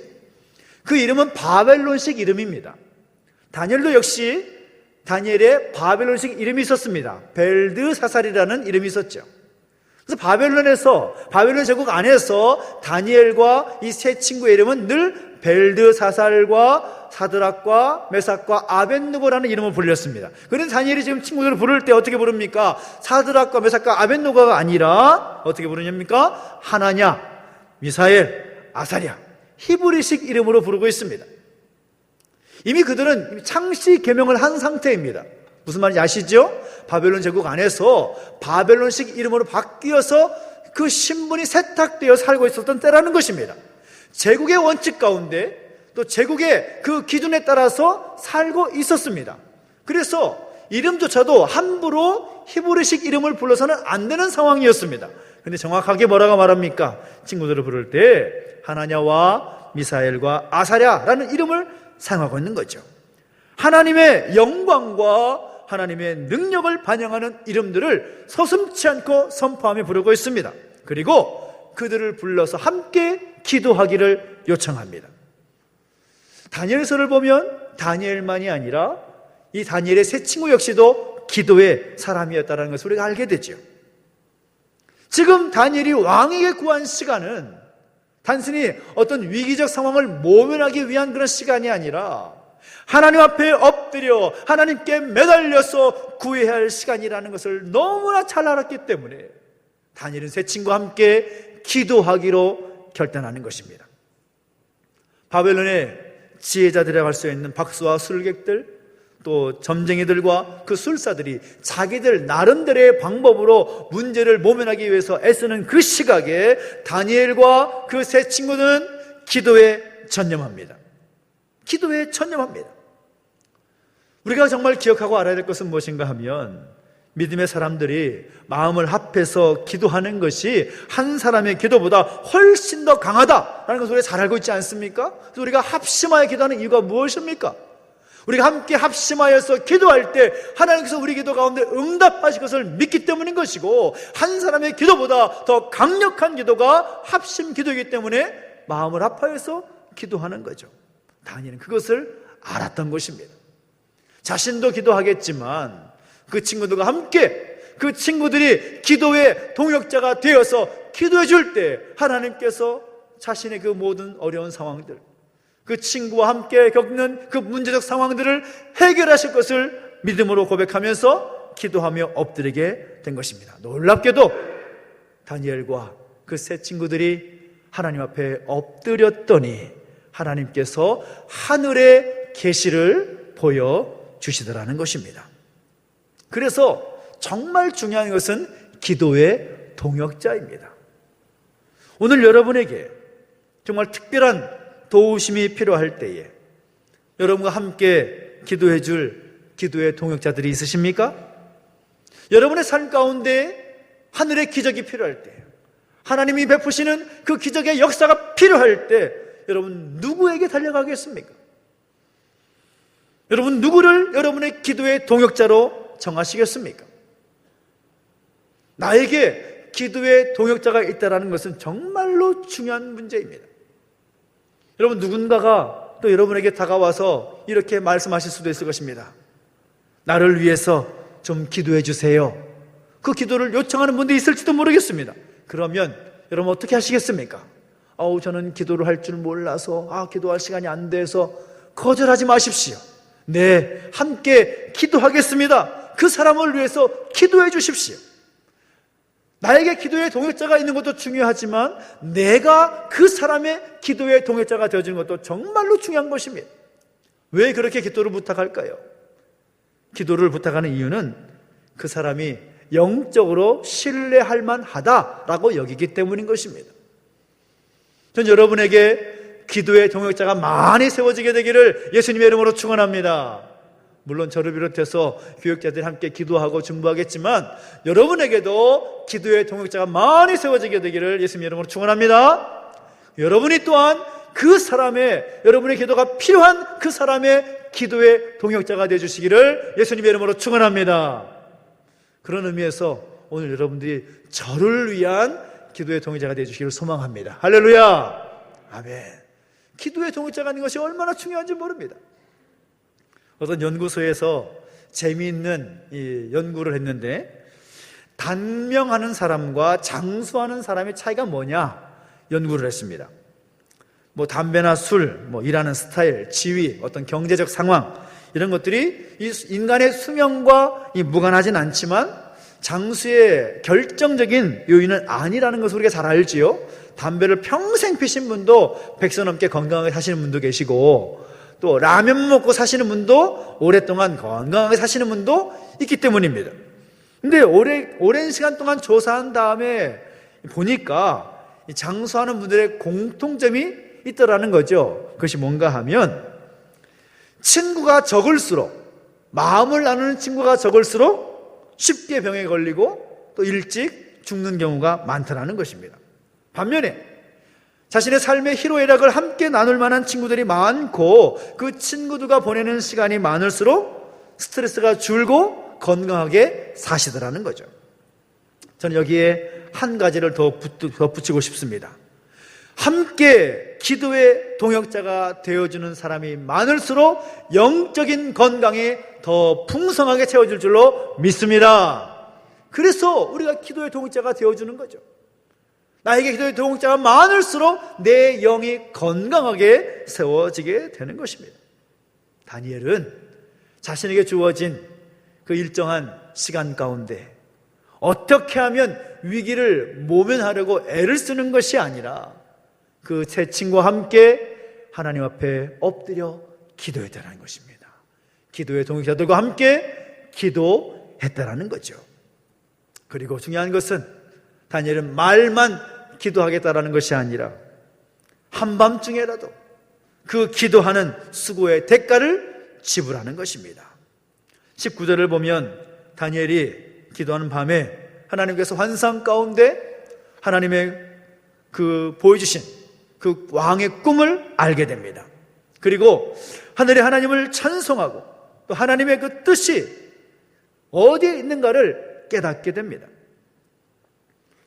그 이름은 바벨론식 이름입니다. 다니엘도 역시 다니엘의 바벨론식 이름이 있었습니다. 벨드사살이라는 이름이 있었죠. 그래서 바벨론 제국 안에서 다니엘과 이 세 친구의 이름은 늘 벨드사살과 사드락과 메삭과 아벳느고라는 이름을 불렸습니다. 그런데 다니엘이 지금 친구들을 부를 때 어떻게 부릅니까? 사드락과 메삭과 아벳느고가 아니라 어떻게 부르냐입니까? 하나냐, 미사엘, 아사랴, 히브리식 이름으로 부르고 있습니다. 이미 그들은 창씨 계명을 한 상태입니다. 무슨 말인지 아시죠? 바벨론 제국 안에서 바벨론식 이름으로 바뀌어서 그 신분이 세탁되어 살고 있었던 때라는 것입니다. 제국의 원칙 가운데 또 제국의 그 기준에 따라서 살고 있었습니다. 그래서 이름조차도 함부로 히브리식 이름을 불러서는 안 되는 상황이었습니다. 근데 정확하게 뭐라고 말합니까? 친구들을 부를 때 하나냐와 미사엘과 아사랴라는 이름을 사용하고 있는 거죠. 하나님의 영광과 하나님의 능력을 반영하는 이름들을 서슴지 않고 선포하며 부르고 있습니다. 그리고 그들을 불러서 함께 기도하기를 요청합니다. 다니엘서를 보면 다니엘만이 아니라 이 다니엘의 세 친구 역시도 기도의 사람이었다는 것을 우리가 알게 되죠. 지금 다니엘이 왕에게 구한 시간은 단순히 어떤 위기적 상황을 모면하기 위한 그런 시간이 아니라 하나님 앞에 엎드려 하나님께 매달려서 구해야 할 시간이라는 것을 너무나 잘 알았기 때문에 다니엘은 세 친구와 함께 기도하기로 결단하는 것입니다. 바벨론의 지혜자들이라고 할 수 있는 박수와 술객들, 또 점쟁이들과 그 술사들이 자기들 나름대로의 방법으로 문제를 모면하기 위해서 애쓰는 그 시각에 다니엘과 그 세 친구는 기도에 전념합니다. 기도에 전념합니다. 우리가 정말 기억하고 알아야 될 것은 무엇인가 하면 믿음의 사람들이 마음을 합해서 기도하는 것이 한 사람의 기도보다 훨씬 더 강하다라는 것을 우리가 잘 알고 있지 않습니까? 그래서 우리가 합심하여 기도하는 이유가 무엇입니까? 우리가 함께 합심하여서 기도할 때 하나님께서 우리 기도 가운데 응답하실 것을 믿기 때문인 것이고, 한 사람의 기도보다 더 강력한 기도가 합심 기도이기 때문에 마음을 합하여서 기도하는 거죠. 다니엘은 그것을 알았던 것입니다. 자신도 기도하겠지만 그 친구들과 함께 그 친구들이 기도의 동역자가 되어서 기도해 줄 때 하나님께서 자신의 그 모든 어려운 상황들, 그 친구와 함께 겪는 그 문제적 상황들을 해결하실 것을 믿음으로 고백하면서 기도하며 엎드리게 된 것입니다. 놀랍게도 다니엘과 그 세 친구들이 하나님 앞에 엎드렸더니 하나님께서 하늘의 계시를 보여주시더라는 것입니다. 그래서 정말 중요한 것은 기도의 동역자입니다. 오늘 여러분에게 정말 특별한 도우심이 필요할 때에 여러분과 함께 기도해 줄 기도의 동역자들이 있으십니까? 여러분의 삶 가운데 하늘의 기적이 필요할 때, 하나님이 베푸시는 그 기적의 역사가 필요할 때 여러분 누구에게 달려가겠습니까? 여러분 누구를 여러분의 기도의 동역자로 정하시겠습니까? 나에게 기도의 동역자가 있다는 것은 정말로 중요한 문제입니다. 여러분 누군가가 또 여러분에게 다가와서 이렇게 말씀하실 수도 있을 것입니다. 나를 위해서 좀 기도해 주세요. 그 기도를 요청하는 분도 있을지도 모르겠습니다. 그러면 여러분 어떻게 하시겠습니까? 저는 기도를 할 줄 몰라서 기도할 시간이 안 돼서 거절하지 마십시오. 네, 함께 기도하겠습니다. 그 사람을 위해서 기도해 주십시오. 나에게 기도의 동역자가 있는 것도 중요하지만 내가 그 사람의 기도의 동역자가 되어주는 것도 정말로 중요한 것입니다. 왜 그렇게 기도를 부탁할까요? 기도를 부탁하는 이유는 그 사람이 영적으로 신뢰할 만하다라고 여기기 때문인 것입니다. 전 여러분에게 기도의 동역자가 많이 세워지게 되기를 예수님의 이름으로 축원합니다. 물론 저를 비롯해서 교육자들이 함께 기도하고 중보하겠지만 여러분에게도 기도의 동역자가 많이 세워지게 되기를 예수님의 이름으로 축원합니다. 여러분이 또한 그 사람의, 여러분의 기도가 필요한 그 사람의 기도의 동역자가 되어주시기를 예수님의 이름으로 축원합니다. 그런 의미에서 오늘 여러분들이 저를 위한 기도의 동역자가 되어주시기를 소망합니다. 할렐루야. 아멘. 기도의 동역자가 있는 것이 얼마나 중요한지 모릅니다. 어떤 연구소에서 재미있는 이 연구를 했는데 단명하는 사람과 장수하는 사람의 차이가 뭐냐 연구를 했습니다. 담배나 술, 일하는 스타일, 지위, 어떤 경제적 상황 이런 것들이 이 인간의 수명과 무관하진 않지만 장수의 결정적인 요인은 아니라는 것을 우리가 잘 알지요. 담배를 평생 피신 분도 100세 넘게 건강하게 사시는 분도 계시고 또 라면 먹고 사시는 분도 오랫동안 건강하게 사시는 분도 있기 때문입니다. 근데 오랜 시간 동안 조사한 다음에 보니까 장수하는 분들의 공통점이 있더라는 거죠. 그것이 뭔가 하면 친구가 적을수록, 마음을 나누는 친구가 적을수록 쉽게 병에 걸리고 또 일찍 죽는 경우가 많다는 것입니다. 반면에 자신의 삶의 희로애락을 함께 나눌 만한 친구들이 많고 그 친구들과 보내는 시간이 많을수록 스트레스가 줄고 건강하게 사시더라는 거죠. 저는 여기에 한 가지를 더 붙이고 싶습니다. 함께 기도의 동역자가 되어주는 사람이 많을수록 영적인 건강이 더 풍성하게 채워질 줄로 믿습니다. 그래서 우리가 기도의 동역자가 되어주는 거죠. 나에게 기도의 동역자가 많을수록 내 영이 건강하게 세워지게 되는 것입니다. 다니엘은 자신에게 주어진 그 일정한 시간 가운데 어떻게 하면 위기를 모면하려고 애를 쓰는 것이 아니라 그 세 친구와 함께 하나님 앞에 엎드려 기도했다는 것입니다. 기도의 동역자들과 함께 기도했다는 거죠. 그리고 중요한 것은 다니엘은 말만 기도하겠다라는 것이 아니라 한밤중에라도 그 기도하는 수고의 대가를 지불하는 것입니다. 19절을 보면 다니엘이 기도하는 밤에 하나님께서 환상 가운데 하나님의 보여주신 그 왕의 꿈을 알게 됩니다. 그리고 하늘의 하나님을 찬송하고 또 하나님의 그 뜻이 어디에 있는가를 깨닫게 됩니다.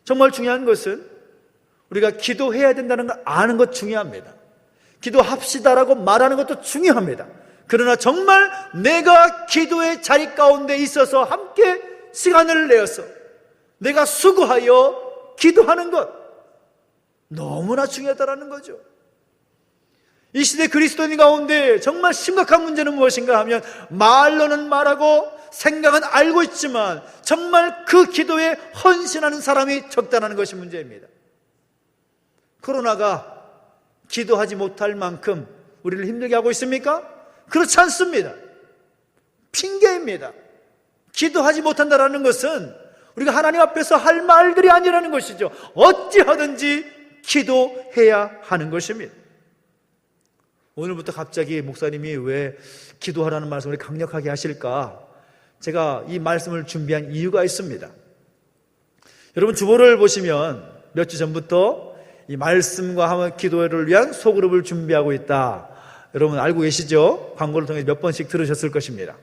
정말 중요한 것은 우리가 기도해야 된다는 걸 아는 것 중요합니다. 기도합시다라고 말하는 것도 중요합니다. 그러나 정말 내가 기도의 자리 가운데 있어서 함께 시간을 내어서 내가 수고하여 기도하는 것 너무나 중요하다는 거죠. 이 시대 그리스도인 가운데 정말 심각한 문제는 무엇인가 하면 말로는 말하고 생각은 알고 있지만 정말 그 기도에 헌신하는 사람이 적다는 것이 문제입니다. 코로나가 기도하지 못할 만큼 우리를 힘들게 하고 있습니까? 그렇지 않습니다. 핑계입니다. 기도하지 못한다는 것은 우리가 하나님 앞에서 할 말들이 아니라는 것이죠. 어찌하든지 기도해야 하는 것입니다. 오늘부터 갑자기 목사님이 왜 기도하라는 말씀을 강력하게 하실까? 제가 이 말씀을 준비한 이유가 있습니다. 여러분 주보를 보시면 몇 주 전부터 이 말씀과 함께 기도를 위한 소그룹을 준비하고 있다. 여러분 알고 계시죠? 광고를 통해 몇 번씩 들으셨을 것입니다.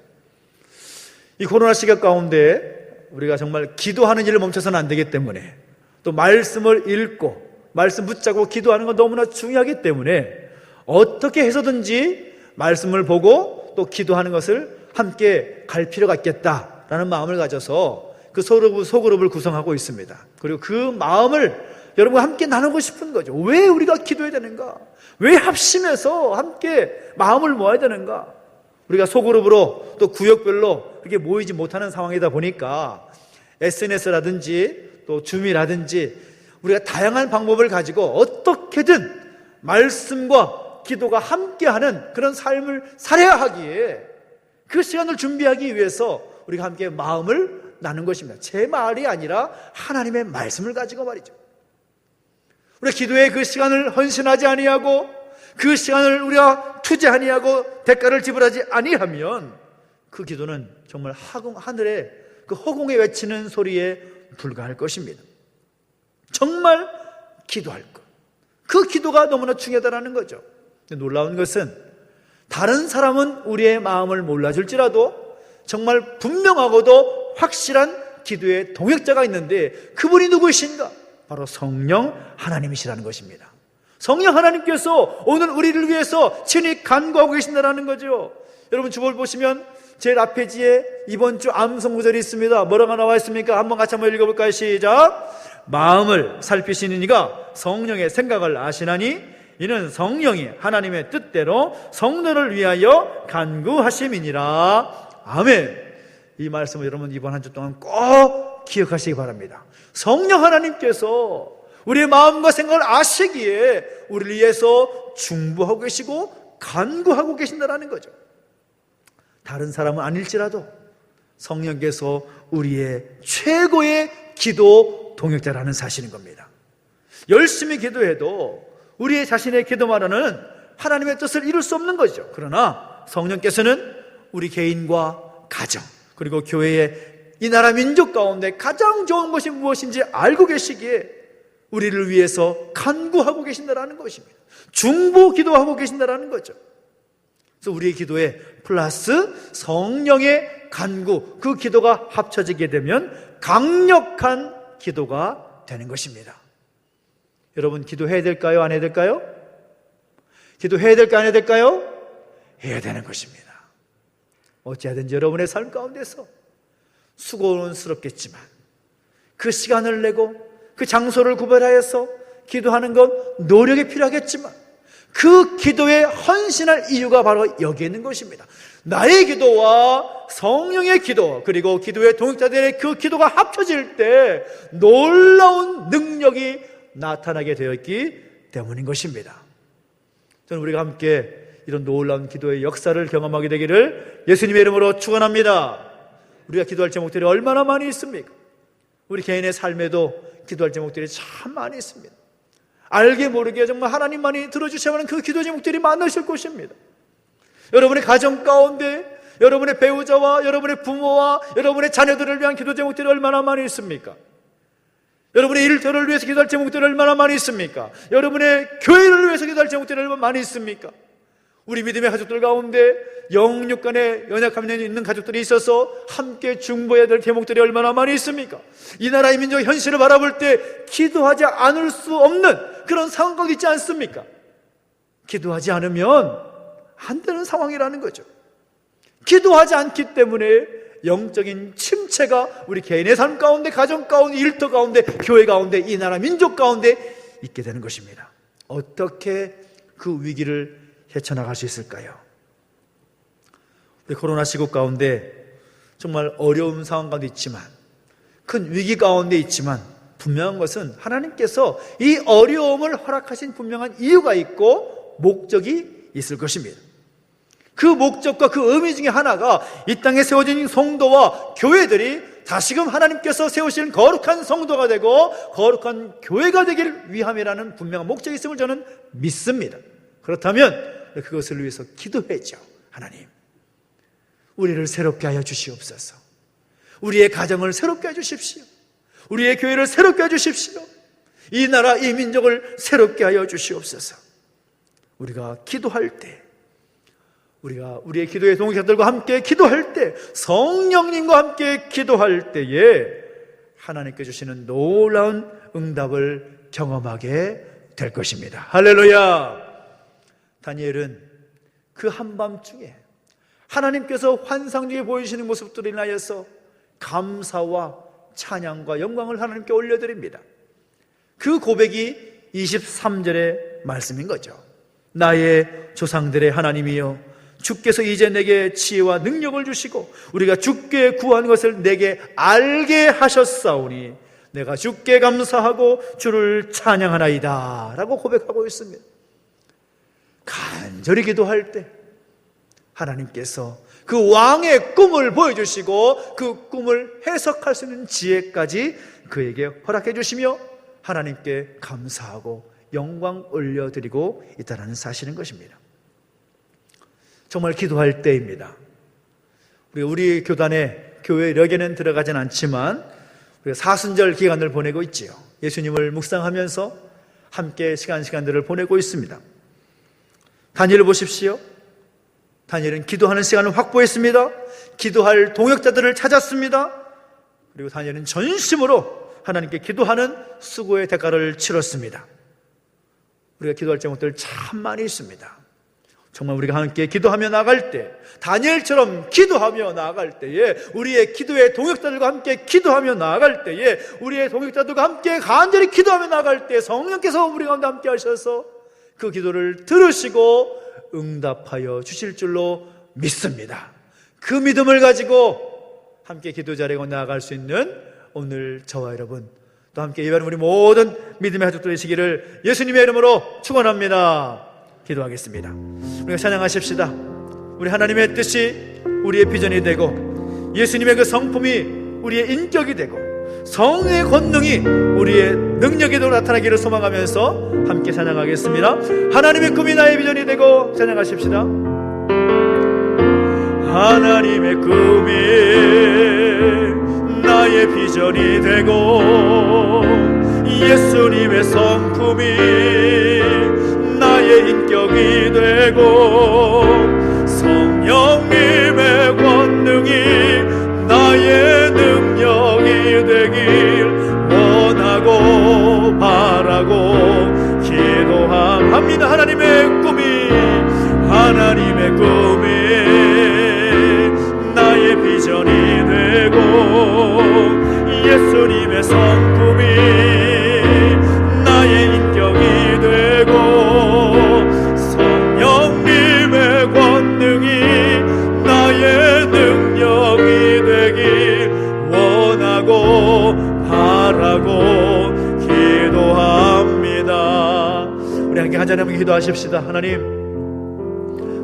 이 코로나 시각 가운데 우리가 정말 기도하는 일을 멈춰서는 안 되기 때문에 또 말씀을 읽고 말씀 붙잡고 기도하는 건 너무나 중요하기 때문에 어떻게 해서든지 말씀을 보고 또 기도하는 것을 함께 갈 필요가 있겠다라는 마음을 가져서 그 소그룹을 구성하고 있습니다. 그리고 그 마음을 여러분과 함께 나누고 싶은 거죠. 왜 우리가 기도해야 되는가? 왜 합심해서 함께 마음을 모아야 되는가? 우리가 소그룹으로 또 구역별로 그렇게 모이지 못하는 상황이다 보니까 SNS라든지 또 줌이라든지 우리가 다양한 방법을 가지고 어떻게든 말씀과 기도가 함께하는 그런 삶을 살아야 하기에 그 시간을 준비하기 위해서 우리가 함께 마음을 나눈 것입니다. 제 말이 아니라 하나님의 말씀을 가지고 말이죠. 우리가 기도에 그 시간을 헌신하지 아니하고 그 시간을 우리가 투지 아니하고 대가를 지불하지 아니하면 그 기도는 정말 하늘에 그 허공에 외치는 소리에 불과할 것입니다. 정말 기도할 것, 그 기도가 너무나 중요하다는 거죠. 놀라운 것은 다른 사람은 우리의 마음을 몰라줄지라도 정말 분명하고도 확실한 기도의 동역자가 있는데 그분이 누구이신가? 바로 성령 하나님이시라는 것입니다. 성령 하나님께서 오늘 우리를 위해서 친히 간구하고 계신다는 거죠. 여러분 주보를 보시면 제일 앞 페이지에 이번 주 암송 구절이 있습니다. 뭐라고 나와 있습니까? 한번 같이 한번 읽어볼까요? 시작. 마음을 살피시는 이가 성령의 생각을 아시나니 이는 성령이 하나님의 뜻대로 성도를 위하여 간구하심이니라. 아멘. 이 말씀을 여러분 이번 한 주 동안 꼭 기억하시기 바랍니다. 성령 하나님께서 우리의 마음과 생각을 아시기에 우리를 위해서 중보하고 계시고 간구하고 계신다는 거죠. 다른 사람은 아닐지라도 성령께서 우리의 최고의 기도 동역자라는 사실인 겁니다. 열심히 기도해도 우리의 자신의 기도만으로는 하나님의 뜻을 이룰 수 없는 거죠. 그러나 성령께서는 우리 개인과 가정 그리고 교회의 이 나라 민족 가운데 가장 좋은 것이 무엇인지 알고 계시기에 우리를 위해서 간구하고 계신다는 것입니다. 중보 기도하고 계신다는 거죠. 그래서 우리의 기도에 플러스 성령의 간구, 그 기도가 합쳐지게 되면 강력한 기도가 되는 것입니다. 여러분 기도해야 될까요? 안 해야 될까요? 기도해야 될까요? 안 해야 될까요? 해야 되는 것입니다. 어찌하든지 여러분의 삶 가운데서 수고스럽겠지만 그 시간을 내고 그 장소를 구별하여서 기도하는 건 노력이 필요하겠지만 그 기도에 헌신할 이유가 바로 여기에 있는 것입니다. 나의 기도와 성령의 기도 그리고 기도의 동역자들의 그 기도가 합쳐질 때 놀라운 능력이 나타나게 되었기 때문인 것입니다. 저는 우리가 함께 이런 놀라운 기도의 역사를 경험하게 되기를 예수님의 이름으로 축원합니다. 우리가 기도할 제목들이 얼마나 많이 있습니까? 우리 개인의 삶에도 기도할 제목들이 참 많이 있습니다. 알게 모르게 정말 하나님만이 들어주셔야 하는 그 기도 제목들이 많으실 것입니다. 여러분의 가정 가운데 여러분의 배우자와 여러분의 부모와 여러분의 자녀들을 위한 기도 제목들이 얼마나 많이 있습니까? 여러분의 일터를 위해서 기도할 제목들이 얼마나 많이 있습니까? 여러분의 교회를 위해서 기도할 제목들이 얼마나 많이 있습니까? 우리 믿음의 가족들 가운데 영육 간에 연약함이 있는 가족들이 있어서 함께 중보해야 될 제목들이 얼마나 많이 있습니까? 이 나라의 민족의 현실을 바라볼 때 기도하지 않을 수 없는 그런 상황도 있지 않습니까? 기도하지 않으면 안 되는 상황이라는 거죠. 기도하지 않기 때문에 영적인 침체가 우리 개인의 삶 가운데, 가정 가운데, 일터 가운데, 교회 가운데, 이 나라 민족 가운데 있게 되는 것입니다. 어떻게 그 위기를 헤쳐나갈 수 있을까요? 우리 코로나 시국 가운데 정말 어려운 상황 가운데 있지만, 큰 위기 가운데 있지만 분명한 것은 하나님께서 이 어려움을 허락하신 분명한 이유가 있고 목적이 있을 것입니다. 그 목적과 그 의미 중에 하나가 이 땅에 세워진 성도와 교회들이 다시금 하나님께서 세우신 거룩한 성도가 되고 거룩한 교회가 되길 위함이라는 분명한 목적이 있음을 저는 믿습니다. 그렇다면 그것을 위해서 기도해야죠. 하나님, 우리를 새롭게 하여 주시옵소서. 우리의 가정을 새롭게 해 주십시오. 우리의 교회를 새롭게 해 주십시오. 이 나라, 이 민족을 새롭게 하여 주시옵소서. 우리가 기도할 때, 우리가 우리의 기도의 동역자들과 함께 기도할 때, 성령님과 함께 기도할 때에 하나님께 주시는 놀라운 응답을 경험하게 될 것입니다. 할렐루야! 다니엘은 그 한밤중에 하나님께서 환상 중에 보이시는 모습들을 인하여서 감사와 찬양과 영광을 하나님께 올려드립니다. 그 고백이 23절의 말씀인 거죠. 나의 조상들의 하나님이여, 주께서 이제 내게 지혜와 능력을 주시고 우리가 주께 구한 것을 내게 알게 하셨사오니 내가 주께 감사하고 주를 찬양하나이다 라고 고백하고 있습니다. 간절히 기도할 때 하나님께서 그 왕의 꿈을 보여주시고 그 꿈을 해석할 수 있는 지혜까지 그에게 허락해 주시며 하나님께 감사하고 영광 올려드리고 있다는 사실인 것입니다. 정말 기도할 때입니다. 우리 교단에 교회력에는 들어가진 않지만 우리가 사순절 기간을 보내고 있지요. 예수님을 묵상하면서 함께 시간들을 보내고 있습니다. 다니엘을 보십시오. 다니엘은 기도하는 시간을 확보했습니다. 기도할 동역자들을 찾았습니다. 그리고 다니엘은 전심으로 하나님께 기도하는 수고의 대가를 치렀습니다. 우리가 기도할 제목들 참 많이 있습니다. 정말 우리가 함께 기도하며 나아갈 때, 다니엘처럼 기도하며 나아갈 때에, 우리의 기도의 동역자들과 함께 기도하며 나아갈 때에, 우리의 동역자들과 함께 간절히 기도하며 나아갈 때 성령께서 우리 가운데 함께 하셔서 그 기도를 들으시고 응답하여 주실 줄로 믿습니다. 그 믿음을 가지고 함께 기도 자리에 나아갈 수 있는 오늘 저와 여러분, 또 함께 예배하는 우리 모든 믿음의 가족들 되시기를 예수님의 이름으로 축원합니다. 기도하겠습니다. 우리가 찬양하십시다. 우리 하나님의 뜻이 우리의 비전이 되고 예수님의 그 성품이 우리의 인격이 되고 성의 권능이 우리의 능력에도 나타나기를 소망하면서 함께 찬양하겠습니다. 하나님의 꿈이 나의 비전이 되고 찬양하십시다. 하나님의 꿈이 나의 비전이 되고 예수님의 성품이 나의 인격이 되고 성령님의 권능이 나의 능력이 되길 원하고 바라고 기도합니다. 하나님의 꿈이 나의 비전이 되고 예수님의 성품이 나의 인격이 되고 성령님의 권능이 나의 능력이 되길 원하고 바라고 기도합니다. 우리 함께 한자리에 기도하십시다. 하나님,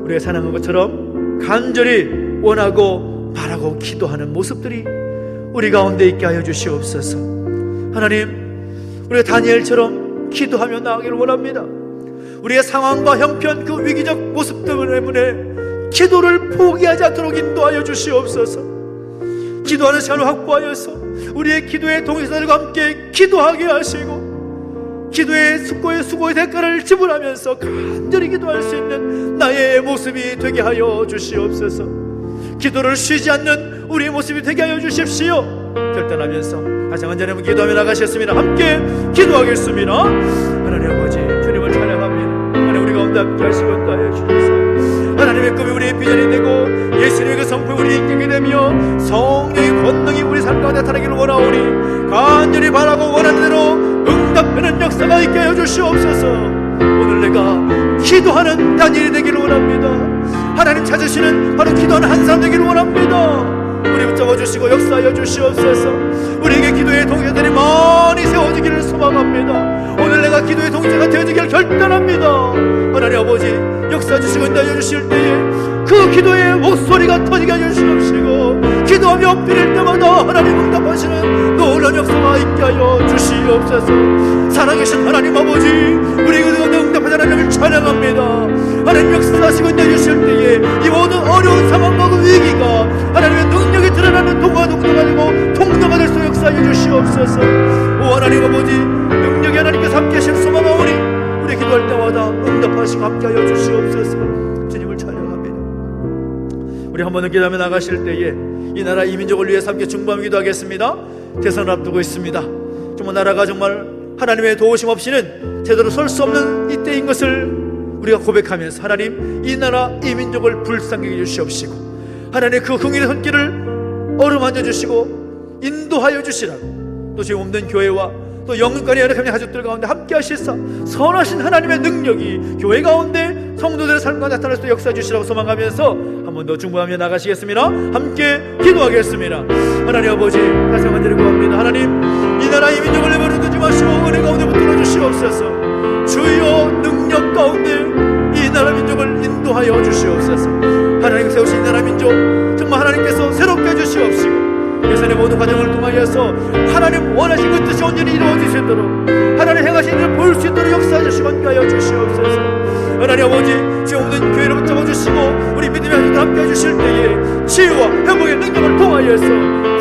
우리가 찬양한 것처럼 간절히 원하고 바라고 기도하는 모습들이 우리 가운데 있게 하여 주시옵소서. 하나님, 우리가 다니엘처럼 기도하며 나아가기를 원합니다. 우리의 상황과 형편, 그 위기적 모습 때문에 기도를 포기하지 않도록 인도하여 주시옵소서. 기도하는 시간을 확보하여서 우리의 기도의 동역자들과 함께 기도하게 하시고 기도의 수고의 대가를 지불하면서 간절히 기도할 수 있는 나의 모습이 되게 하여 주시옵소서. 기도를 쉬지 않는 우리의 모습이 되게 하여 주십시오. 결단하면서 다시 한번 기도하며 나가셨습니다. 함께 기도하겠습니다. 하나님 아버지, 주님을 찬양합니다. 하나님, 우리 가운데 함께 하시고 하여 주셔서 하나님의 꿈이 우리의 비전이 되고 예수님의 그 성품이 우리의 인격이 되며 성령의 권능이 우리 삶 가운데 나타나기를 원하오니 간절히 바라고 원하는 대로 응답하는 역사가 있게 하여 주시옵소서. 오늘 내가 기도하는 다니엘이 되기를 원합니다. 하나님 찾으시는 바로 기도하는 한 사람 되기를 원합니다. 우리 붙잡아 주시고 역사하여 주시옵소서. 우리에게 기도의 동역자들이 많이 세워지기를 소망합니다. 오늘 내가 기도의 동역자가 되어지기를 결단합니다. 하나님 아버지, 역사 주시고 인도하여 주실 때에 그 기도의 목소리가 터지게 하여 주시옵시고 기도하며 빌릴 때마다 하나님 응답하시는 놀라운 역사가 있게 하여 주시옵소서. 살아계신 하나님 아버지, 우리에게 응답하신 하나님을 찬양합니다. 하나님 역사하시고 인도하여 주실 때에 이 모든 어려운 상황과 그 위기가 하나님의 능력이 드러나는 동화가 되고 통로가 될 수 역사하여 주시옵소서. 오 하나님 아버지, 능력이 하나님께서 함께 하실 소망하오니 우리 기도할 때마다 응답하시고 함께 하여 주시옵소서. 주님을 찬양합니다. 우리 한 번 더 기도하며 나가실 때에 이 나라 이 민족을 위해서 함께 중보하며 기도하겠습니다. 대선을 앞두고 있습니다. 정말 나라가 정말 하나님의 도우심 없이는 제대로 설 수 없는 이때인 것을 우리가 고백하면서 하나님, 이 나라 이 민족을 불쌍히 해주시옵시고 하나님의 그 긍휼의 손길을 어루만져 주시고 인도하여 주시라고, 또 지금 없는 교회와 또 영육간의 연약한 가족들 가운데 함께 하시사 선하신 하나님의 능력이 교회 가운데 성도들의 삶과 나타날 수 역사해 주시라고 소망하면서 한 번 더 중보하며 나가시겠습니다. 함께 기도하겠습니다. 하나님 아버지, 다시 한번 드리고 합니다. 하나님, 이 나라의 민족을 내버려 두지 마시고 은혜 가운데 붙들어 주시옵소서. 주여 능력 가운데 이 나라 민족을 인도하여 주시옵소서. 하나님 세우신 이 나라 민족 정말 하나님께서 새롭게 해주시옵시고 예선의 모든 과정을 통하여서 하나님 원하신 그 뜻이 온전히 이루어질 수 있도록 하나님 행하신 일을 볼 수 있도록 역사해 주시고 함께하여 주시옵소서. 하나님 아버지, 죄 없는 교회를 붙잡아 주시고 우리 믿음의 하나님과 함께해 주실 때에 치유와 회복의 능력을 통하여서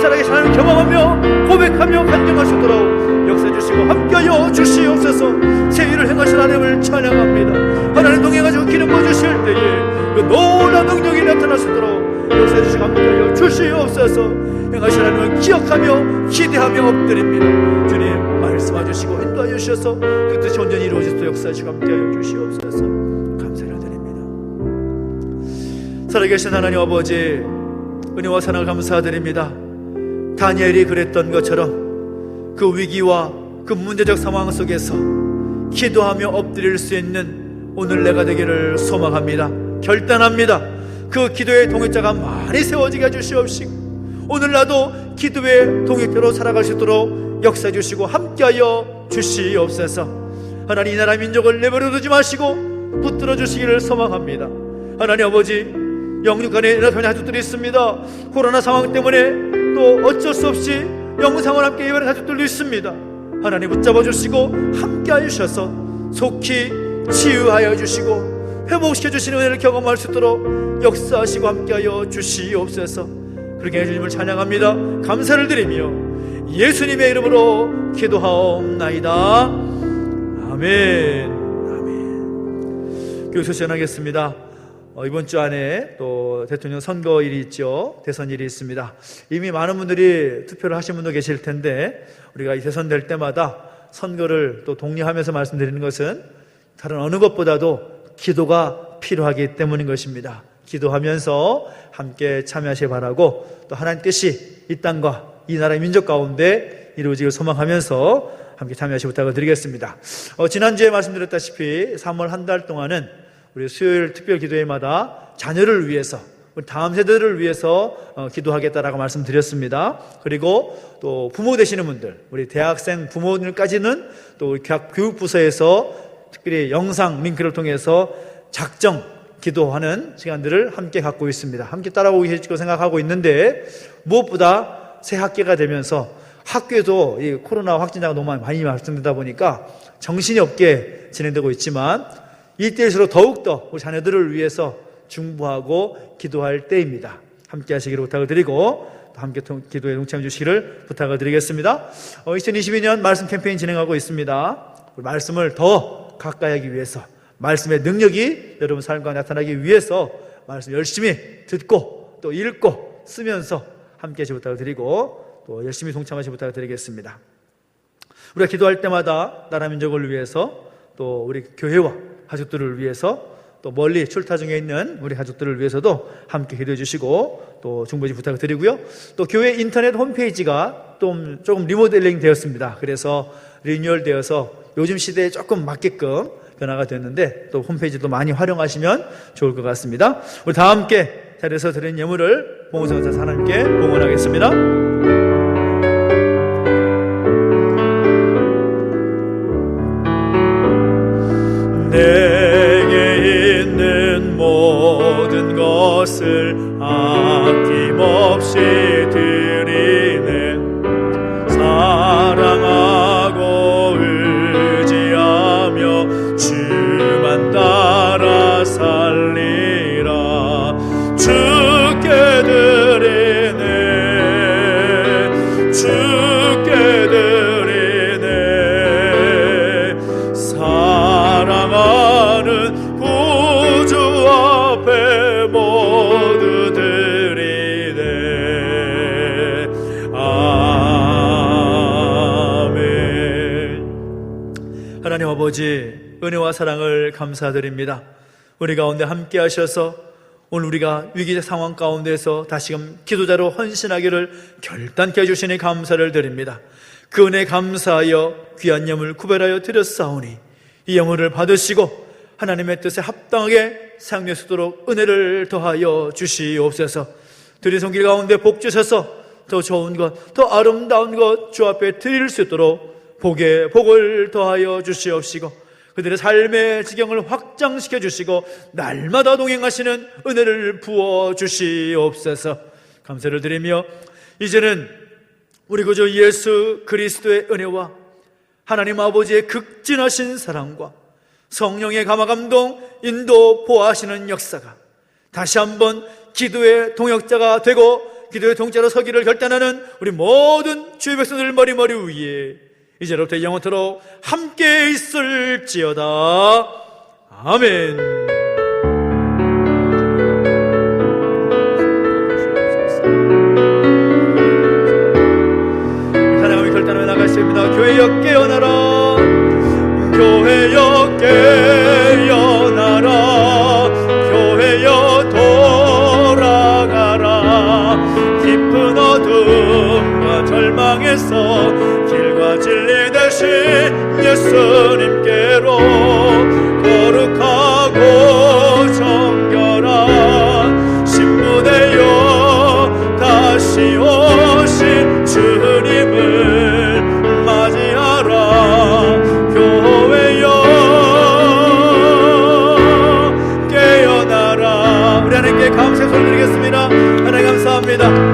살아계신 하나님을 경험하며 고백하며 간증할 수 있도록 역사해 주시고 함께하여 주시옵소서. 새 일을 행하신 하나님을 찬양합니다. 하나님 동행하시고 기름 부어주실 때에 그 놀라운 능력이 나타날 수 있도록 역사해 주시고 함께하여 주시옵소서. 행하신 하나님을 기억하며 기대하며 엎드립니다. 주님 말씀해 주시고 인도하여 주셔서 그 뜻이 온전히 이루어지도록 역사해 주시고 함께하여 주시옵소서. 감사를 드립니다. 살아계신 하나님 아버지, 은혜와 사랑을 감사드립니다. 다니엘이 그랬던 것처럼 그 위기와 그 문제적 상황 속에서 기도하며 엎드릴 수 있는 오늘 내가 되기를 소망합니다. 결단합니다. 그 기도의 동역자가 많이 세워지게 해주시옵시고 오늘 나도 기도의 동역자로 살아갈 수 있도록 역사해 주시고 함께하여 주시옵소서. 하나님, 이 나라 민족을 내버려 두지 마시고 붙들어 주시기를 소망합니다. 하나님 아버지, 영육간에 연약한 가족들이 있습니다. 코로나 상황 때문에 또 어쩔 수 없이 영상을 함께 예배하는 가족들도 있습니다. 하나님 붙잡아 주시고 함께하여 주셔서 속히 치유하여 주시고 회복시켜 주시는 은혜를 경험할 수 있도록 역사하시고 함께하여 주시옵소서. 그렇게 해주님을 찬양합니다. 감사를 드리며 예수님의 이름으로 기도하옵나이다. 아멘. 아멘. 교수 전하겠습니다. 이번 주 안에 또 대통령 선거일이 있죠. 대선일이 있습니다. 이미 많은 분들이 투표를 하신 분도 계실 텐데 우리가 이 대선될 때마다 선거를 또 독려하면서 말씀드리는 것은 다른 어느 것보다도 기도가 필요하기 때문인 것입니다. 기도하면서 함께 참여하시기 바라고 또 하나님 뜻이 이 땅과 이 나라의 민족 가운데 이루어지길 소망하면서 함께 참여하시기 부탁을 드리겠습니다. 지난주에 말씀드렸다시피 3월 한 달 동안은 우리 수요일 특별 기도회마다 자녀를 위해서 우리 다음 세대를 위해서 기도하겠다라고 말씀드렸습니다. 그리고 또 부모 되시는 분들, 우리 대학생 부모님까지는 또 우리 교육부서에서 특별히 영상 링크를 통해서 작정 기도하는 시간들을 함께 갖고 있습니다. 함께 따라오고 계시고 생각하고 있는데 무엇보다 새 학기가 되면서 학교에도 이 코로나 확진자가 너무 많이 발생되다 보니까 정신이 없게 진행되고 있지만 이때일수록 더욱더 우리 자녀들을 위해서 중보하고 기도할 때입니다. 함께 하시기를 부탁을 드리고 또 함께 기도에 동참해 주시기를 부탁을 드리겠습니다. 2022년 말씀 캠페인 진행하고 있습니다. 말씀을 더 가까이 하기 위해서 말씀의 능력이 여러분 삶과 나타나기 위해서 말씀 열심히 듣고 또 읽고 쓰면서 함께 하시기 부탁을 드리고 또 열심히 동참하시기 부탁을 드리겠습니다. 우리가 기도할 때마다 나라 민족을 위해서 또 우리 교회와 가족들을 위해서 또 멀리 출타 중에 있는 우리 가족들을 위해서도 함께 기도해 주시고 또 중보해 부탁을 드리고요. 또 교회 인터넷 홈페이지가 좀 조금 리모델링 되었습니다. 그래서 리뉴얼 되어서 요즘 시대에 조금 맞게끔 변화가 됐는데 또 홈페이지도 많이 활용하시면 좋을 것 같습니다. 우리 다 함께 자리에서 드린 예물을 봉헌성에서 하나님께 봉헌하겠습니다. 내게 있는 모든 것을 아낌없이 드리는 사랑하고 의지하며 주만 따라 살리라. 주께 드리네 주께 드리네 사랑하는 구주 앞에 모두 드리네. 아멘. 하나님 아버지, 은혜와 사랑을 감사드립니다. 우리 가운데 함께 하셔서 오늘 우리가 위기적 상황 가운데서 다시금 기도자로 헌신하기를 결단케 해주시니 감사를 드립니다. 그 은혜 감사하여 귀한 예물 구별하여 드렸사오니 이 예물을 받으시고 하나님의 뜻에 합당하게 사용될 수 있도록 은혜를 더하여 주시옵소서. 드린 손길 가운데 복 주셔서 더 좋은 것, 더 아름다운 것 주 앞에 드릴 수 있도록 복에 복을 더하여 주시옵시고 그들의 삶의 지경을 확장시켜 주시고 날마다 동행하시는 은혜를 부어 주시옵소서. 감사를 드리며 이제는 우리 구주 예수 그리스도의 은혜와 하나님 아버지의 극진하신 사랑과 성령의 감화감동, 인도, 보호하시는 역사가 다시 한번 기도의 동역자가 되고 기도의 동자로 서기를 결단하는 우리 모든 주의 백성들 머리머리 위에 이제로부터 영원토록 함께 있을지어다. 아멘. 찬양하며 결단하며 나가십니다. 교회여 깨어나라, 교회여 깨어나라, 교회여 돌아가라. 깊은 어둠과 절망에서 길과 진리 되신 예수님께로 거룩하고 정결한 신부되어 다시 오신 주님을 맞이하라. 교회여 깨어나라. 우리 하나님께 감사의 소리 드리겠습니다. 하나님 감사합니다.